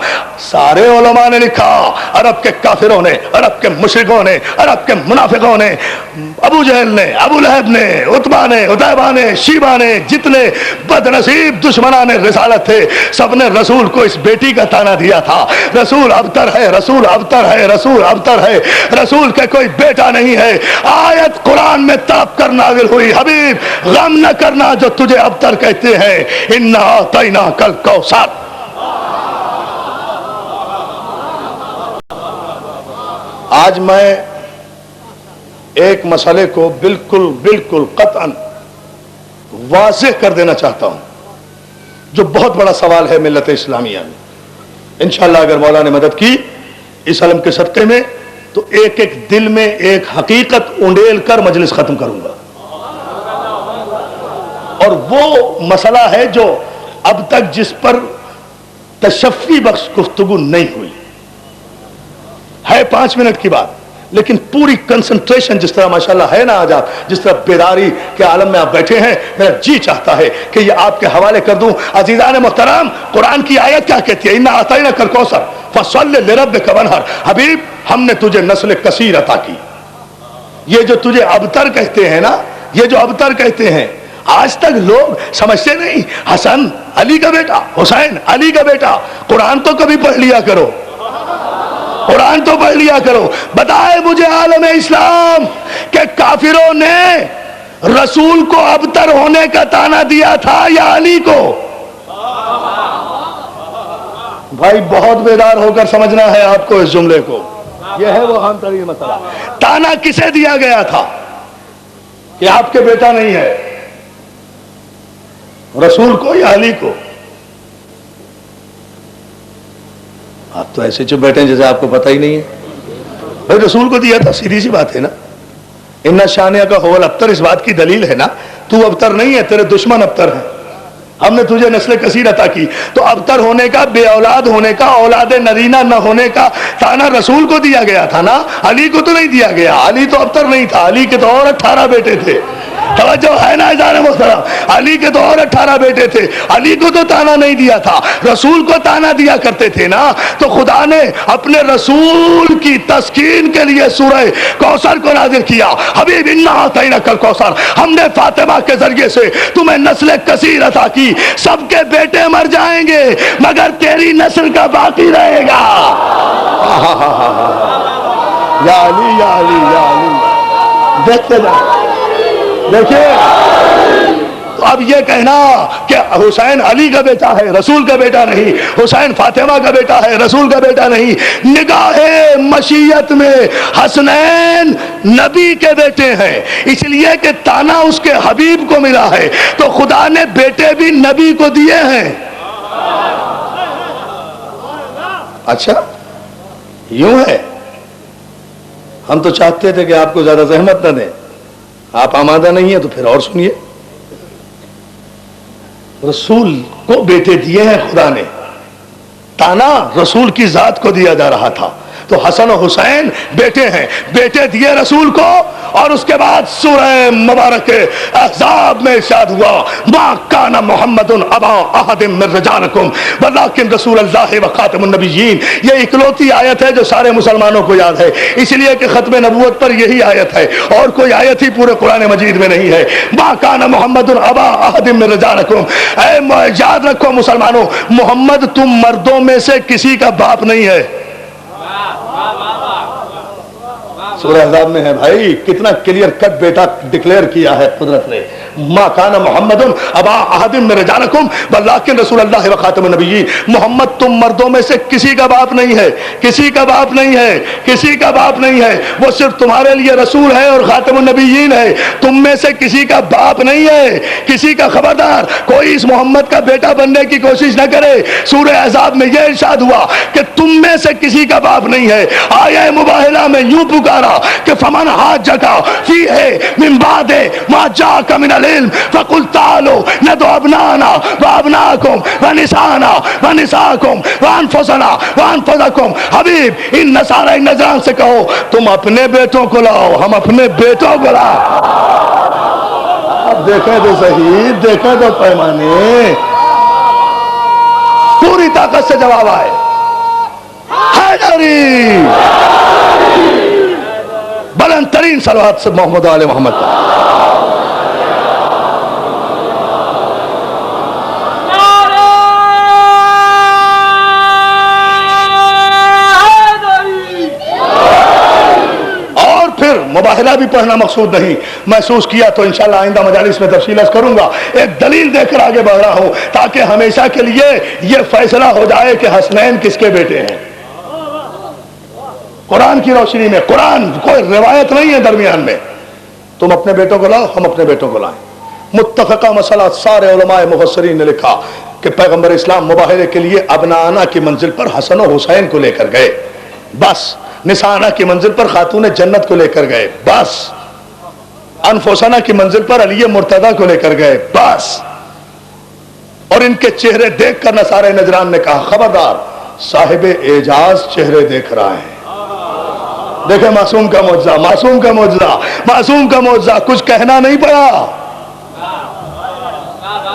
سارے علماء نے لکھا, عرب کے کافروں نے, عرب کے مشرکوں نے, عرب کے منافقوں نے, ابو جہل نے, ابو لہب نے, عتبہ نے, عتیبہ نے, شیبہ نے, جتنے بدنصیب دشمنان رسالت تھے, سب نے رسول کو اس بیٹی کا تانا دیا تھا. رسول ابتر ہے, رسول ابتر ہے, رسول ابتر ہے, رسول کے کوئی بیٹا نہیں ہے. آیت قرآن میں تڑپ کر نازل ہوئی, حبیب غم نہ کرنا جو تجھے ابتر کہتے ہیں, انا اعطیناک الکوثر. آج میں ایک مسئلے کو بالکل قطعاً واضح کر دینا چاہتا ہوں, جو بہت بڑا سوال ہے ملت اسلامیہ میں. انشاءاللہ اگر مولا نے مدد کی اس علم کے صدقے میں تو ایک ایک دل میں ایک حقیقت انڈیل کر مجلس ختم کروں گا. اور وہ مسئلہ ہے جو اب تک جس پر تشفی بخش گفتگو نہیں ہوئی ہے. 5 منٹ کی بات, لیکن پوری کنسنٹریشن جس طرح ماشاءاللہ ہے نا, آج آپ جس طرح بیداری کے عالم میں آپ بیٹھے ہیں, میرا جی چاہتا ہے کہ یہ آپ کے حوالے کر دوں. عزیزان محترم, قرآن کی آیت کیا کہتی ہے, انا اعطیناک الکوثر فصلی لربک وانحر. حبیب ہم نے تجھے نسل کثیر عطا کی. یہ جو تجھے ابتر کہتے ہیں نا, یہ جو ابتر کہتے ہیں, آج تک لوگ سمجھتے نہیں. حسن علی کا بیٹا, حسین علی کا بیٹا. قرآن تو کبھی پڑھ لیا کرو, قرآن تو پڑھ لیا کرو. بتائے مجھے عالم اسلام کہ کافروں نے رسول کو ابتر ہونے کا تانا دیا تھا یا علی کو؟ بھائی بہت بیدار ہو کر سمجھنا ہے آپ کو اس جملے کو. یہ ہے وہ اہم ترین مسئلہ. تانا کسے دیا گیا تھا کہ آپ کے بیٹا نہیں ہے, رسول کو یا علی کو؟ آپ تو ایسے چپ بیٹھے ہیں جیسے آپ کو پتہ ہی نہیں ہے. بھائی رسول کو دیا تھا, سیدھی سی بات ہے نا. ان شانیہ کا حول ابتر اس بات کی دلیل ہے نا. تو ابتر نہیں ہے, تیرے دشمن ابتر ہیں. ہم نے تجھے نسل کثیر عطا کی. تو ابتر ہونے کا, بے اولاد ہونے کا, اولاد نرینہ نہ ہونے کا تانا رسول کو دیا گیا تھا نا, علی کو تو نہیں دیا گیا. علی تو ابتر نہیں تھا, علی کے تو اور 18 بیٹے تھے. توجہ ہے نا عزیزان محترم, علی کے تو اور 18 بیٹے تھے. علی کو تو تانا نہیں دیا تھا, رسول کو تانا دیا کرتے تھے نا. تو خدا نے اپنے رسول کی تسکین کے لیے سورہ کوثر کو نازل کیا. حبیب انا اعطیناک الکوثر, ہم نے فاطمہ کے ذریعے سے تمہیں نسل کثیر عطا کی. سب کے بیٹے مر جائیں گے مگر تیری نسل کا باقی رہے گا. یا علی یا علی یا علی. دیکھتے جائیں, دیکھیے. تو اب یہ کہنا کہ حسین علی کا بیٹا ہے, رسول کا بیٹا نہیں, حسین فاطمہ کا بیٹا ہے, رسول کا بیٹا نہیں. نگاہ مشیت میں حسنین نبی کے بیٹے ہیں, اس لیے کہ تانا اس کے حبیب کو ملا ہے. تو خدا نے بیٹے بھی نبی کو دیے ہیں. اچھا یوں ہے. ہم تو چاہتے تھے کہ آپ کو زیادہ زحمت نہ دیں, آپ آمادہ نہیں ہیں تو پھر اور سنیے. رسول کو بیٹے دیے ہیں خدا نے, تانا رسول کی ذات کو دیا جا رہا تھا. تو حسن و حسین بیٹے ہیں، بیٹے دیے رسول کو. اور اس کے بعد سورہ مبارک احزاب میں ارشاد ہوا ما کان محمد ابا احد من رجالکم ولکن رسول اللہ و خاتم النبیین. یہ اکلوتی آیت ہے جو سارے مسلمانوں کو یاد ہے، اس لیے کہ ختم نبوت پر یہی آیت ہے، اور کوئی آیت ہی پورے قرآن مجید میں نہیں ہے. ما کان محمد ابا احد من رجالکم. اے یاد رکھو مسلمانوں، محمد تم مردوں میں سے کسی کا باپ نہیں ہے. سورہ احزاب میں ہے بھائی، کتنا کلیئر کٹ بیٹا ڈکلیئر کیا ہے قدرت نے. ما کان محمد ابا احد من رجالکم ولکن رسول اللہ و خاتم النبیین. محمد تم مردوں میں سے کسی کا باپ نہیں ہے، کسی کا باپ نہیں ہے، کسی کا باپ نہیں ہے. وہ صرف تمہارے لیے رسول ہے اور خاتم النبیین ہے. تم میں سے کسی کا باپ نہیں ہے، کسی کا. خبردار کوئی اس محمد کا بیٹا بننے کی کوشش نہ کرے. سورہ احزاب میں یہ ارشاد ہوا کہ تم میں سے کسی کا باپ نہیں ہے. آیہ مباہلہ میں یوں پکارا کہ فمن حاجک فیہ من بعد ما جاءک من العلم فقل تعالوا ندعو ابناءنا وابناءکم ونساءنا ونساءکم وانفسنا وانفسکم. حبیب ان نصارى نجران سے کہو تم اپنے بیٹوں کو لاؤ، ہم اپنے بیٹوں کو لاؤ. اب دیکھیں تو صحیح، دیکھیں تو پیمانے. پوری طاقت سے جواب آئے حیدری. بلند ترین صلوات سے محمد و آل محمد. اور پھر مباہلہ بھی پڑھنا مقصود نہیں، محسوس کیا تو انشاءاللہ آئندہ مجالس میں تفصیل عرض کروں گا. ایک دلیل دے کر آگے بڑھ رہا ہوں تاکہ ہمیشہ کے لیے یہ فیصلہ ہو جائے کہ حسنین کس کے بیٹے ہیں. قرآن کی روشنی میں، قرآن کوئی روایت نہیں ہے درمیان میں. تم اپنے بیٹوں کو لاؤ، ہم اپنے بیٹوں کو لائیں. متفقہ مسئلہ. سارے علماء مفسرین نے لکھا کہ پیغمبر اسلام مباہلے کے لیے ابنانا کی منزل پر حسن و حسین کو لے کر گئے بس. نسانا کی منزل پر خاتون جنت کو لے کر گئے بس. انفسنا کی منزل پر علی مرتضی کو لے کر گئے بس. اور ان کے چہرے دیکھ کر نصارے نجران نے کہا خبردار صاحب اعجاز چہرے دیکھ رہا ہے. دیکھیں معصوم کا معجزہ، معصوم کا معجزہ، معصوم کا معجزہ. کچھ کہنا نہیں پڑا،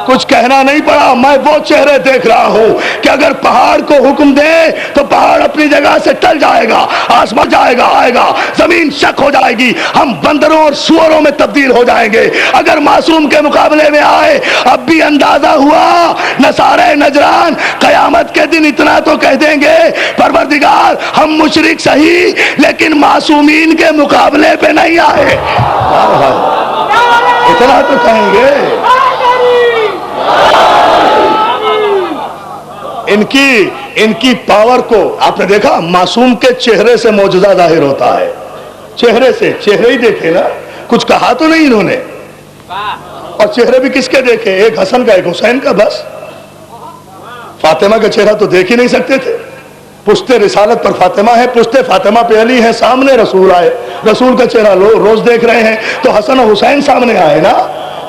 کچھ کہنا نہیں پڑا. میں وہ چہرے دیکھ رہا ہوں کہ اگر پہاڑ کو حکم دے تو پہاڑ اپنی جگہ سے ٹل جائے گا، آسمان جائے گا، آئے گا، زمین شک ہو جائے گی، ہم بندروں اور سوروں میں تبدیل ہو جائیں گے. اگر معصوم کے مقابلے میں آئے. اب بھی اندازہ ہوا نصارے نجران قیامت کے دن اتنا تو کہہ دیں گے پروردگار ہم مشرک صحیح لیکن معصومین کے مقابلے پہ نہیں آئے. اتنا تو کہیں گے. ان کی پاور کو آپ نے دیکھا. معصوم کے چہرے سے معجزہ ظاہر ہوتا ہے. چہرے سے، چہرے ہی دیکھے نا، کچھ کہا تو نہیں انہوں نے. اور چہرے بھی کس کے دیکھے؟ ایک حسن کا ایک حسین کا بس. فاطمہ کا چہرہ تو دیکھ ہی نہیں سکتے تھے. پشت رسالت پر فاطمہ ہے، پشت فاطمہ پہ علی ہے، سامنے رسول آئے، رسول کا چہرہ روز دیکھ رہے ہیں تو حسن و حسین سامنے آئے نا.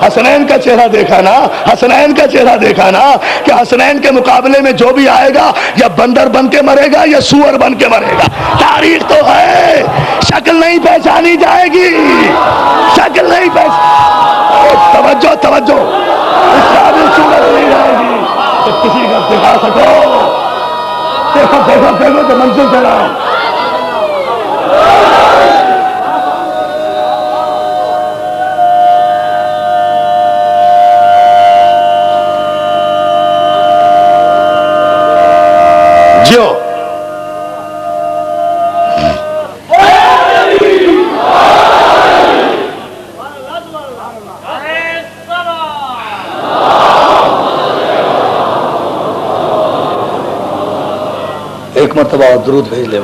حسنین کا چہرہ دیکھا نا، حسنین کا چہرہ دیکھا نا کہ حسنین کے مقابلے میں جو بھی آئے گا یا بندر بن کے مرے گا یا سور بن کے مرے گا. تاریخ تو ہے، شکل نہیں پہچانی جائے گی، شکل نہیں توجہ توجہ اس قابل صورت نہیں رہے گی کہ کسی کا دکھا سکو. دیکھو دیکھو دیکھو کہ منزل سے رہا جو ایک مرتبہ درود بھیج لیں.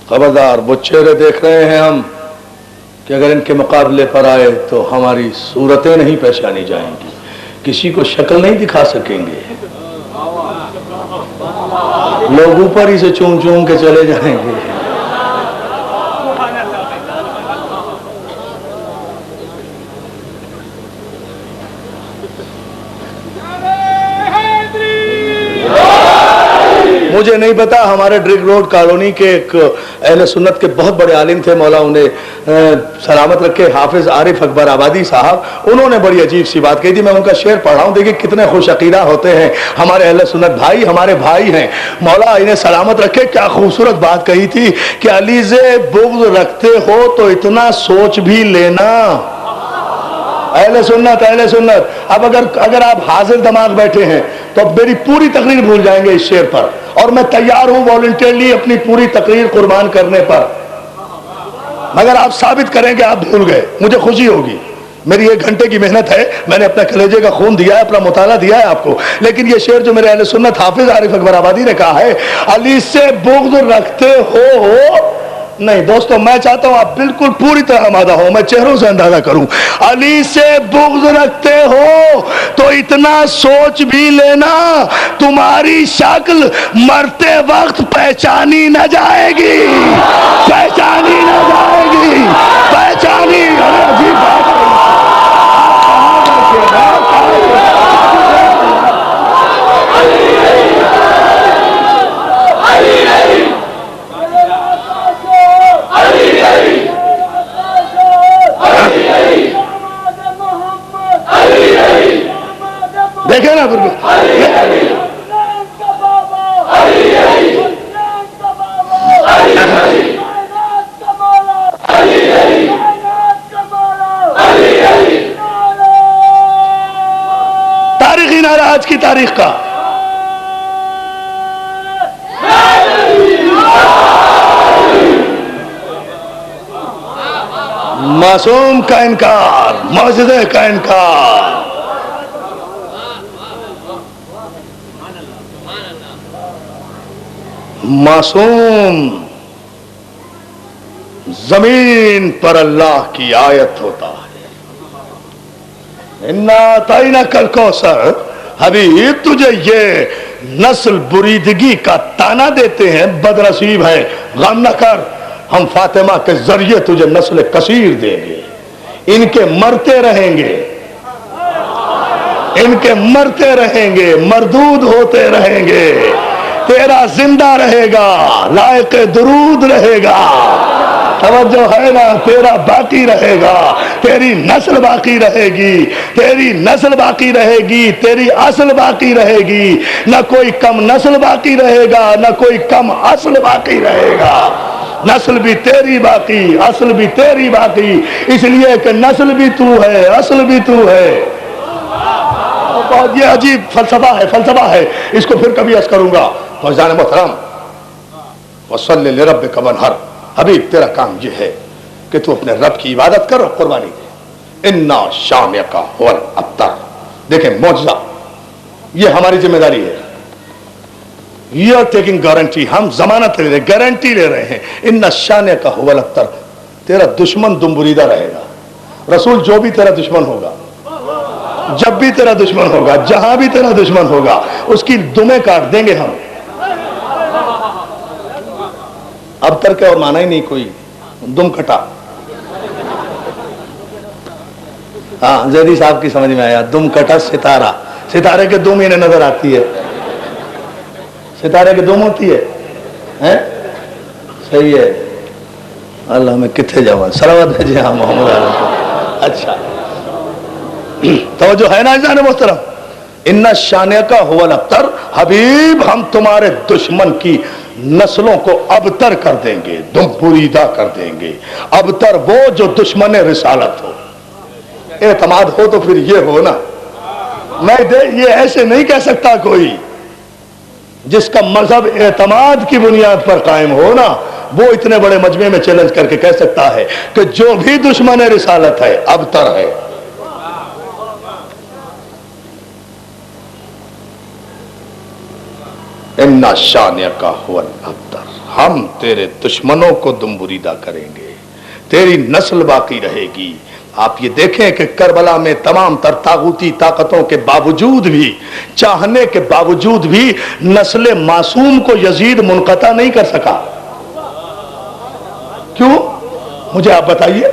خبردار وہ چہرے دیکھ رہے ہیں ہم کہ اگر ان کے مقابلے پر آئے تو ہماری صورتیں نہیں پہچانی جائیں گی، کسی کو شکل نہیں دکھا سکیں گے. لوگ اوپر ہی سے چوم چوم کے چلے جائیں گے. مجھے نہیں پتا، ہمارے ڈرگ روڈ کالونی کے ایک اہل سنت کے بہت بڑے عالم تھے، مولا انہیں سلامت رکھے، حافظ عارف اکبر آبادی صاحب، انہوں نے بڑی عجیب سی بات کہی تھی، میں ان کا شعر پڑھ رہا ہوں، دیکھیں کتنے خوش عقیدہ ہوتے ہیں ہمارے اہل سنت بھائی، ہمارے بھائی ہیں، مولا انہیں سلامت رکھے، کیا خوبصورت بات کہی تھی کہ علی سے بغض رکھتے ہو تو اتنا سوچ بھی لینا۔ اہل سنت اب اگر آپ حاضر دماغ بیٹھے ہیں تو اب میری پوری تقریر بھول جائیں گے اس شعر پر، اور میں تیار ہوں والنٹیرلی اپنی پوری تقریر قربان کرنے پر، مگر آپ ثابت کریں کہ آپ بھول گئے، مجھے خوشی ہوگی، میری 1 گھنٹے کی محنت ہے، میں نے اپنا کلیجے کا خون دیا ہے، اپنا مطالعہ دیا ہے آپ کو، لیکن یہ شعر جو میرے اہل سنت حافظ عارف اکبر آبادی نے کہا ہے، علی سے بغض رکھتے ہو نہیں دوستو، میں چاہتا ہوں آپ بالکل پوری طرح آمادہ ہو، میں چہروں سے اندازہ کروں، علی سے بغض رکھتے ہو تو اتنا سوچ بھی لینا، تمہاری شکل مرتے وقت پہچانی نہ جائے گی، پہچانی نہ جائے گی، پہچانی۔ عجیب بات ہے، دیکھیں نا تاریخی نعرہ آج کی تاریخ کا، معصوم کا انکار، معجزے کا انکار، معصوم زمین پر اللہ کی آیت ہوتا ہے۔ انا اعطیناک الکوثر، حبیب تجھے یہ نسل بریدگی کا تانا دیتے ہیں، بدنصیب ہے، غم نہ کر، ہم فاطمہ کے ذریعے تجھے نسل کثیر دیں گے، ان کے مرتے رہیں گے، ان کے مرتے رہیں گے، مردود ہوتے رہیں گے، تیرا زندہ رہے گا، لائق درود رہے گا، توجہ ہے نا، تیرا باقی رہے گا، تیری نسل باقی رہے گی، تیری نسل باقی رہے گی، تیری اصل باقی رہے گی، نہ کوئی کم نسل باقی رہے گا، نہ کوئی کم اصل باقی رہے گا، نسل بھی تیری باقی، اصل بھی تیری باقی، اس لیے کہ نسل بھی تو ہے، اصل بھی تو ہے۔ یہ عجیب فلسفہ ہے، اس کو پھر کبھی عرض کروں گا۔ فیضان محترم، وصلی لربک وانحر، حبیب تیرا کام یہ ہے کہ تو اپنے رب کی عبادت کر اور قربانی دے۔ انا شانک هو الابتر، دیکھیں معجزہ، یہ ہماری ذمہ داری ہے، یو آر ٹیکنگ گارنٹی، ہم ضمانت لے رہے ہیں، گارنٹی لے رہے ہیں۔ انا شانک هو الابتر، تیرا دشمن دم بریدہ رہے گا، رسول جو بھی تیرا دشمن ہوگا، جب بھی تیرا دشمن ہوگا، جہاں بھی تیرا دشمن ہوگا، اس کی دمیں کاٹ دیں گے ہم۔ اب تک اور مانا ہی نہیں کوئی، دم کٹا، ہاں زیدی صاحب کی سمجھ میں آیا، دم کٹا ستارہ، ستارے کے دم انہیں نظر آتی ہے، ستارے کے دم ہوتی ہے، صحیح ہے، اللہ میں کتنے جاؤں، صلوات بھیجے ہاں محمد علیہ۔ اچھا توجہ ہے نا عزیزان محترم، ان شانک هو الابتر، حبیب ہم تمہارے دشمن کی نسلوں کو ابتر کر دیں گے، دم بریدہ کر دیں گے۔ ابتر وہ جو دشمن رسالت ہو، اعتماد ہو تو پھر یہ ہو نا، میں یہ ایسے نہیں کہہ سکتا کوئی، جس کا مذہب اعتماد کی بنیاد پر قائم ہو نا، وہ اتنے بڑے مجمع میں چیلنج کر کے کہہ سکتا ہے کہ جو بھی دشمن رسالت ہے ابتر ہے۔ اِنَّ شَانِئَكَ هُوَ الْأَبْتَرُ، ہم تیرے دشمنوں کو دم بریدہ کریں گے، تیری نسل باقی رہے گی۔ آپ یہ دیکھیں کہ کربلا میں تمام تر طاغوتی طاقتوں کے باوجود بھی، چاہنے کے باوجود بھی، نسل معصوم کو یزید منقطع نہیں کر سکا۔ کیوں؟ مجھے آپ بتائیے،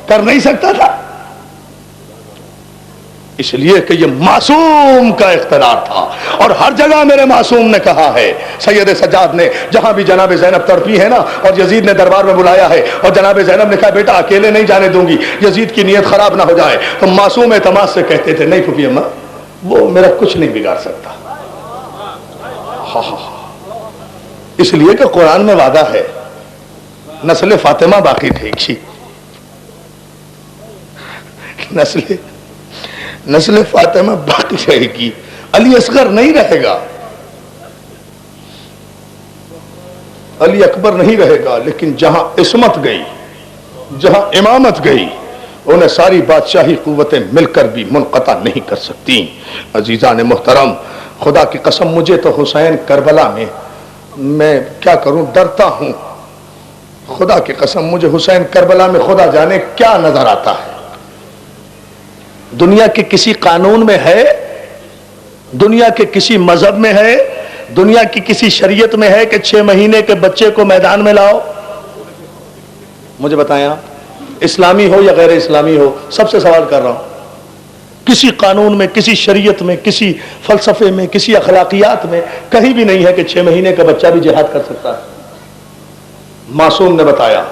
کر نہیں سکتا تھا؟ اس لیے کہ یہ معصوم کا اختیار تھا، اور ہر جگہ میرے معصوم نے کہا ہے، سید سجاد نے جہاں بھی جناب زینب تڑپی ہے نا، اور یزید نے دربار میں بلایا ہے، اور جناب زینب نے کہا بیٹا اکیلے نہیں جانے دوں گی، یزید کی نیت خراب نہ ہو جائے، تو معصوم اعتماد سے کہتے تھے نہیں پھوپھی اماں وہ میرا کچھ نہیں بگاڑ سکتا۔ اس لیے کہ قرآن میں وعدہ ہے نسل فاطمہ باقی رہے گی، نسل فاطمہ باقی رہے گی، علی اصغر نہیں رہے گا، علی اکبر نہیں رہے گا، لیکن جہاں عصمت گئی، جہاں امامت گئی، انہیں ساری بادشاہی قوتیں مل کر بھی منقطع نہیں کر سکتی۔ عزیزان محترم، خدا کی قسم مجھے تو حسین کربلا میں کیا کروں ڈرتا ہوں، خدا کی قسم مجھے حسین کربلا میں خدا جانے کیا نظر آتا ہے۔ دنیا کے کسی قانون میں ہے، دنیا کے کسی مذہب میں ہے، دنیا کی کسی شریعت میں ہے کہ 6 مہینے کے بچے کو میدان میں لاؤ؟ مجھے بتائیں آپ، اسلامی ہو یا غیر اسلامی ہو، سب سے سوال کر رہا ہوں، کسی قانون میں، کسی شریعت میں، کسی فلسفے میں، کسی اخلاقیات میں کہیں بھی نہیں ہے کہ 6 مہینے کا بچہ بھی جہاد کر سکتا ہے۔ معصوم نے بتایا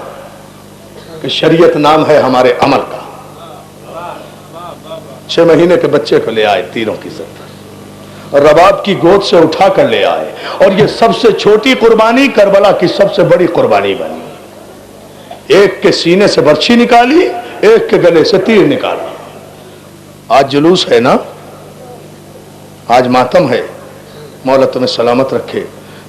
کہ شریعت نام ہے ہمارے عمل کا، 6 مہینے کے بچے کو لے آئے تیروں کی زد اور رباب کی گود سے اٹھا کر لے آئے، اور یہ سب سے چھوٹی قربانی کربلا کی سب سے بڑی قربانی بنی۔ ایک کے سینے سے برچھی نکالی، ایک کے گلے سے تیر نکالا۔ آج جلوس ہے نا، آج ماتم ہے، مولا تمہیں سلامت رکھے۔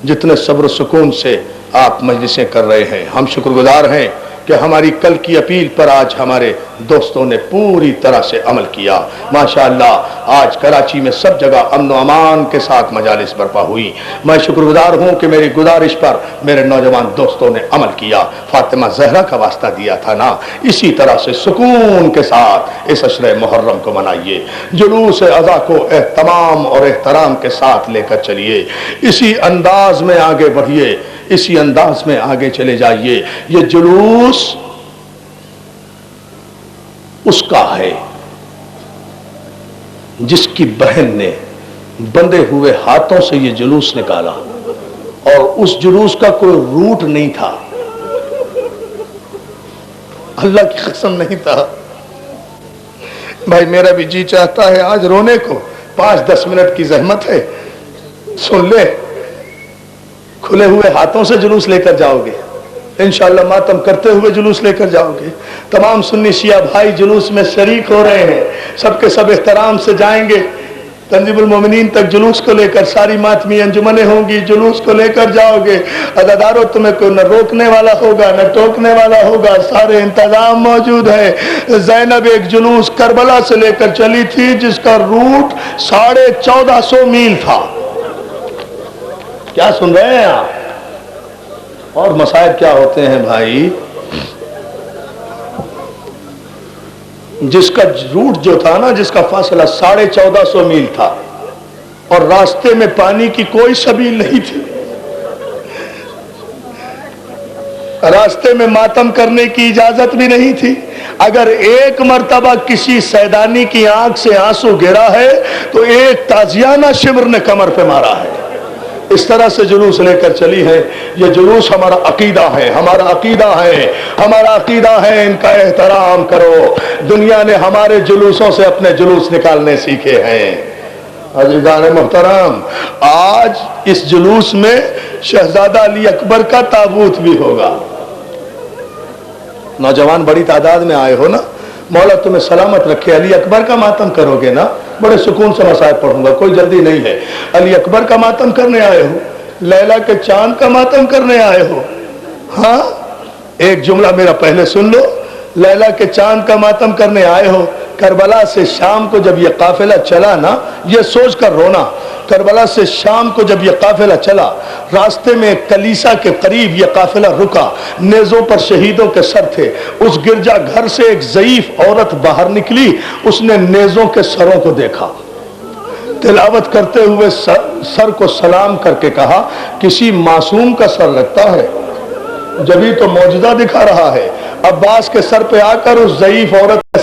جتنے صبر و سکون سے آپ مجلسیں کر رہے ہیں، ہم شکر گزار ہیں کہ ہماری کل کی اپیل پر آج ہمارے دوستوں نے پوری طرح سے عمل کیا۔ ماشاءاللہ آج کراچی میں سب جگہ امن و امان کے ساتھ مجالس برپا ہوئی۔ میں شکر گزار ہوں کہ میری گزارش پر میرے نوجوان دوستوں نے عمل کیا۔ فاطمہ زہرا کا واسطہ دیا تھا نا، اسی طرح سے سکون کے ساتھ اس عشرہ محرم کو منائیے، جلوس عزا کو اہتمام اور احترام کے ساتھ لے کر چلیے، اسی انداز میں آگے بڑھیے، اسی انداز میں آگے چلے جائیے۔ یہ جلوس اس کا ہے جس کی بہن نے بندے ہوئے ہاتھوں سے یہ جلوس نکالا، اور اس جلوس کا کوئی روٹ نہیں تھا، اللہ کی قسم نہیں تھا۔ بھائی میرا بھی جی چاہتا ہے آج رونے کو، 5-10 منٹ کی زحمت ہے، سن لے، کھلے ہوئے ہاتھوں سے جلوس لے کر جاؤ گے، انشاءاللہ ماتم کرتے ہوئے جلوس لے کر جاؤ گے۔ تمام سنی شیعہ بھائی جلوس میں شریک ہو رہے ہیں، سب کے سب احترام سے جائیں گے تنظیم المومنین تک، جلوس کو لے کر ساری ماتمی انجمنیں ہوں گی، جلوس کو لے کر جاؤ گے۔ عزادارو تمہیں کوئی نہ روکنے والا ہوگا نہ ٹوکنے والا ہوگا، سارے انتظام موجود ہیں۔ زینب ایک جلوس کربلا سے لے کر چلی تھی جس کا روٹ 1450 میل تھا۔ کیا سن رہے ہیں آپ؟ اور مسائل کیا ہوتے ہیں بھائی، جس کا روٹ جو تھا نا، جس کا فاصلہ 1450 میل تھا، اور راستے میں پانی کی کوئی سبیل نہیں تھی، راستے میں ماتم کرنے کی اجازت بھی نہیں تھی۔ اگر ایک مرتبہ کسی سیدانی کی آنکھ سے آنسو گرا ہے تو ایک تازیانہ شمر نے کمر پہ مارا ہے۔ اس طرح سے جلوس لے کر چلی ہے۔ یہ جلوس ہمارا عقیدہ ہے، ہمارا عقیدہ ہے، ہمارا عقیدہ ہے، ان کا احترام کرو۔ دنیا نے ہمارے جلوسوں سے اپنے جلوس نکالنے سیکھے ہیں۔ عزیزان محترم، آج اس جلوس میں شہزادہ علی اکبر کا تابوت بھی ہوگا۔ نوجوان بڑی تعداد میں آئے ہو نا، مولا تمہیں سلامت رکھے۔ علی اکبر کا ماتم کرو گے نا، بڑے سکون سے مسائل پڑھوں گا، کوئی جلدی نہیں ہے۔ علی اکبر کا ماتم کرنے آئے ہو، لیلا کے چاند کا ماتم کرنے آئے ہو؟ ہاں، ایک جملہ میرا پہلے سن لو، لیلا کے چاند کا ماتم کرنے آئے ہو۔ کربلا سے شام کو جب یہ قافلہ چلا نا، یہ سوچ کر رونا، کربلا سے شام کو جب یہ قافلہ چلا، راستے میں کلیسا کے قریب یہ قافلہ رکا، نیزوں پر شہیدوں کے سر تھے۔ اس گرجا گھر سے ایک ضعیف عورت باہر نکلی، اس نے نیزوں کے سروں کو دیکھا، تلاوت کرتے ہوئے سر کو سلام کر کے کہا، کسی معصوم کا سر لگتا ہے؟ جبھی تو معجزہ دکھا رہا ہے۔ عباس کے سر پہ آ کر اس ضعیف عورت نے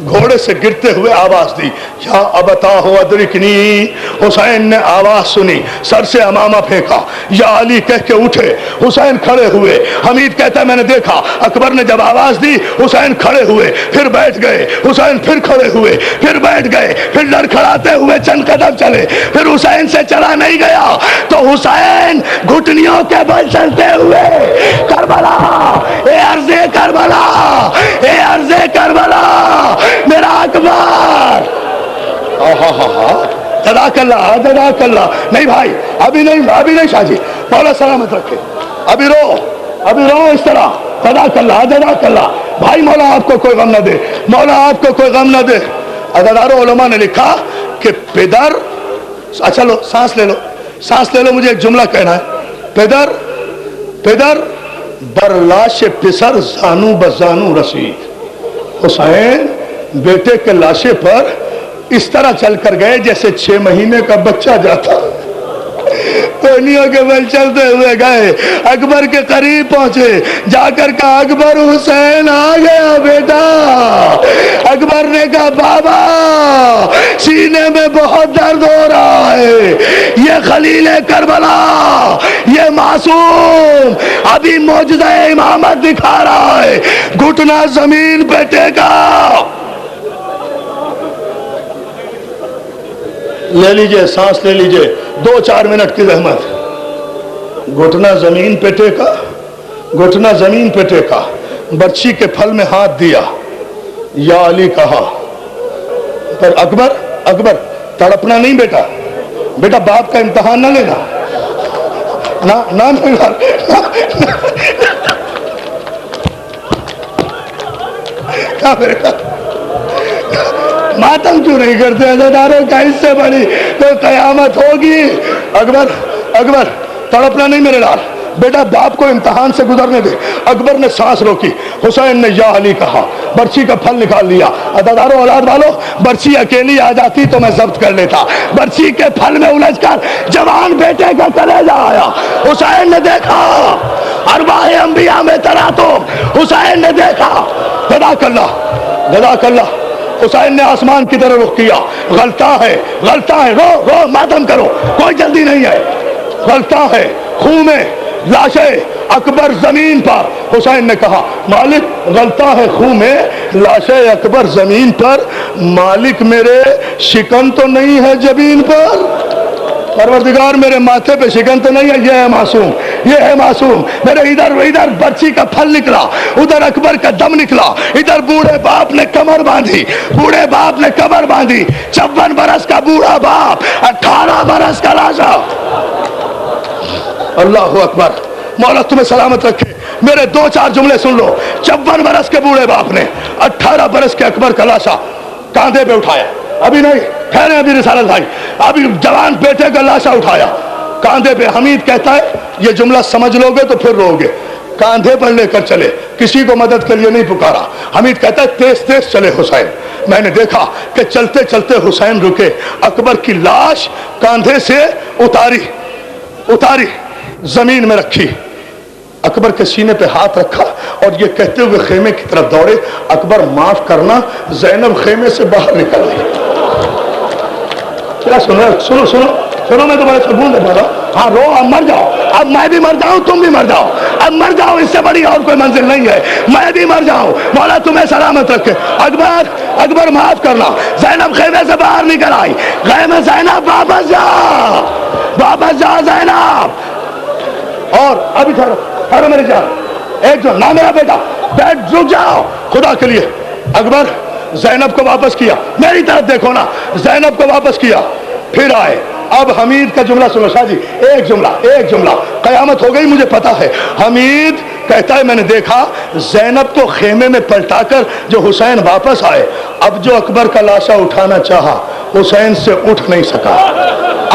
گھوڑے سے گرتے ہوئے آواز دی، یا ابتا ہو ادرکنی۔ حسین نے آواز سنی، سر سے امامہ پھینکا، یا علی کہہ کے اٹھے، حسین کھڑے ہوئے۔ حمید کہتا ہے میں نے دیکھا اکبر نے جب آواز دی حسین کھڑے ہوئے، پھر بیٹھ گئے، حسین پھر کھڑے ہوئے، پھر بیٹھ گئے، پھر لڑکھڑاتے ہوئے چند قدم چلے، پھر حسین سے چلا نہیں گیا تو حسین گھٹنیوں کے بل چلتے ہوئے کربلا، اے عرض کربلا، اے عرض کربلا میرا اکبر، جزاک اللہ جزاک اللہ۔ نہیں بھائی ابھی نہیں شاہ جی، مولا سلامت رکھے، ابھی رو اس طرح، جزاک اللہ جزاک اللہ۔ بھائی مولا آپ کو کوئی غم نہ دے، مولا آپ کو کوئی غم نہ دے۔ عزادارو علماء نے لکھا کہ پدر، اچھا لو سانس لے لو، مجھے ایک جملہ کہنا ہے، پدر بر لاش پسر زانو بزانو رسید۔ حسین بیٹے کے لاشے پر اس طرح چل کر گئے جیسے 6 مہینے کا بچہ جاتا، پونیوں کے بل چلتے ہوئے گئے، اکبر کے قریب پہنچے، جا کر کہا اکبر حسین آ گیا بیٹا۔ اکبر نے کہا بابا سینے میں بہت درد ہو رہا ہے، یہ خلیل کربلا، یہ معصوم ابھی معجزہ امامت دکھا رہا ہے، گھٹنا زمین پہ ٹیکا۔ لے لیجئے سانس لے لیجئے، 2-4 منٹ کی زحمت۔ گھٹنا زمین پہ ٹیکا، گھٹنا زمین پہ ٹیکا، برچھی کے پھل میں ہاتھ دیا، یا علی کہا۔ پر اکبر تڑپنا نہیں بیٹا، بیٹا باپ کا امتحان نہ لینا، نہ کیا بیٹا ماتم کیوں نہیں کرتے عزاداروں کا، اس سے بڑی کوئی قیامت ہوگی؟ اکبر تڑپنا نہیں میرے لال، بیٹا باپ کو امتحان سے گزرنے دے۔ اکبر نے سانس روکی، حسین نے یا علی کہا، برچھی کا پھل نکال لیا۔ عزاداروں اولاد والو، برچھی اکیلی آ جاتی تو میں ضبط کر لیتا، برچھی کے پھل میں الجھ کر جوان بیٹے کا کلیجہ آیا۔ حسین نے دیکھا، ارواح انبیاء میں تراتب، حسین نے دیکھا، جزاک اللہ۔ حسین نے آسمان کی طرف رخ کیا، غلطہ ہے، رو ماتم کرو، کوئی جلدی نہیں ہے، غلطہ ہے، خون میں لاشیں، اکبر زمین پر۔ حسین نے کہا مالک غلطہ ہے، خون میں لاشیں، اکبر زمین پر، مالک میرے شکن تو نہیں ہے جبین پر، پروردگار میرے ماتھے پہ شکن تو نہیں ہے، یہ ہے معصوم میرے۔ ادھر برچھی کا پھل نکلا، ادھر اکبر کا دم نکلا، ادھر بوڑھے باپ نے کمر باندھی، 54 برس کا بوڑھا باپ، 18 برس کا لاشا۔ اللہ اکبر، مولا تمہیں سلامت رکھے۔ میرے 2-4 جملے سن لو۔ 54 برس کے بوڑھے باپ نے 18 برس کے اکبر کا لاشا کاندھے پہ اٹھایا، ابھی نہیں ٹھہرے، ابھی رسالت بھائی، ابھی جوان بیٹے کا لاشا اٹھایا کاندھے پہ۔ حمید کہتا ہے یہ جملہ سمجھ لو گے تو پھر رو گے، کاندھے پر لے کر چلے، کسی کو مدد کے لیے نہیں پکارا۔ حمید کہتا ہے تیز چلے حسین، میں نے دیکھا کہ چلتے چلتے حسین رکے، اکبر کی لاش کاندھے سے اتاری زمین میں رکھی، اکبر کے سینے پہ ہاتھ رکھا اور یہ کہتے ہوئے خیمے کی طرف دوڑے، اکبر معاف کرنا، زینب خیمے سے باہر نکل گئی۔ سنو میں تمہارے سے بول رہا ہوں، ہاں رو، اب مر جاؤ، اب میں بھی مر جاؤں، تم بھی مر جاؤ، اب مر جاؤ، اس سے بڑی اور کوئی منزل نہیں ہے، میں بھی مر جاؤں، مولا تمہیں سلامت رکھے۔ اکبر معاف کرنا، زینب خیمے سے باہر نکل آئی، خیمے زینب واپس جا زینب۔ اور ابھی ٹھہرو میری جان، ایک جو نہ میرا بیٹا، بیٹھ رک جاؤ خدا کے لیے۔ اکبر زینب کو واپس کیا، میری طرف دیکھو نا، زینب کو واپس کیا، پھر آئے۔ اب حمید کا جملہ سنو شاہ جی، ایک جملہ، قیامت ہو گئی مجھے پتا ہے۔ حمید کہتا ہے میں نے دیکھا زینب کو خیمے میں پلٹا کر جو حسین واپس آئے، اب جو اکبر کا لاشا اٹھانا چاہا حسین سے اٹھ نہیں سکا،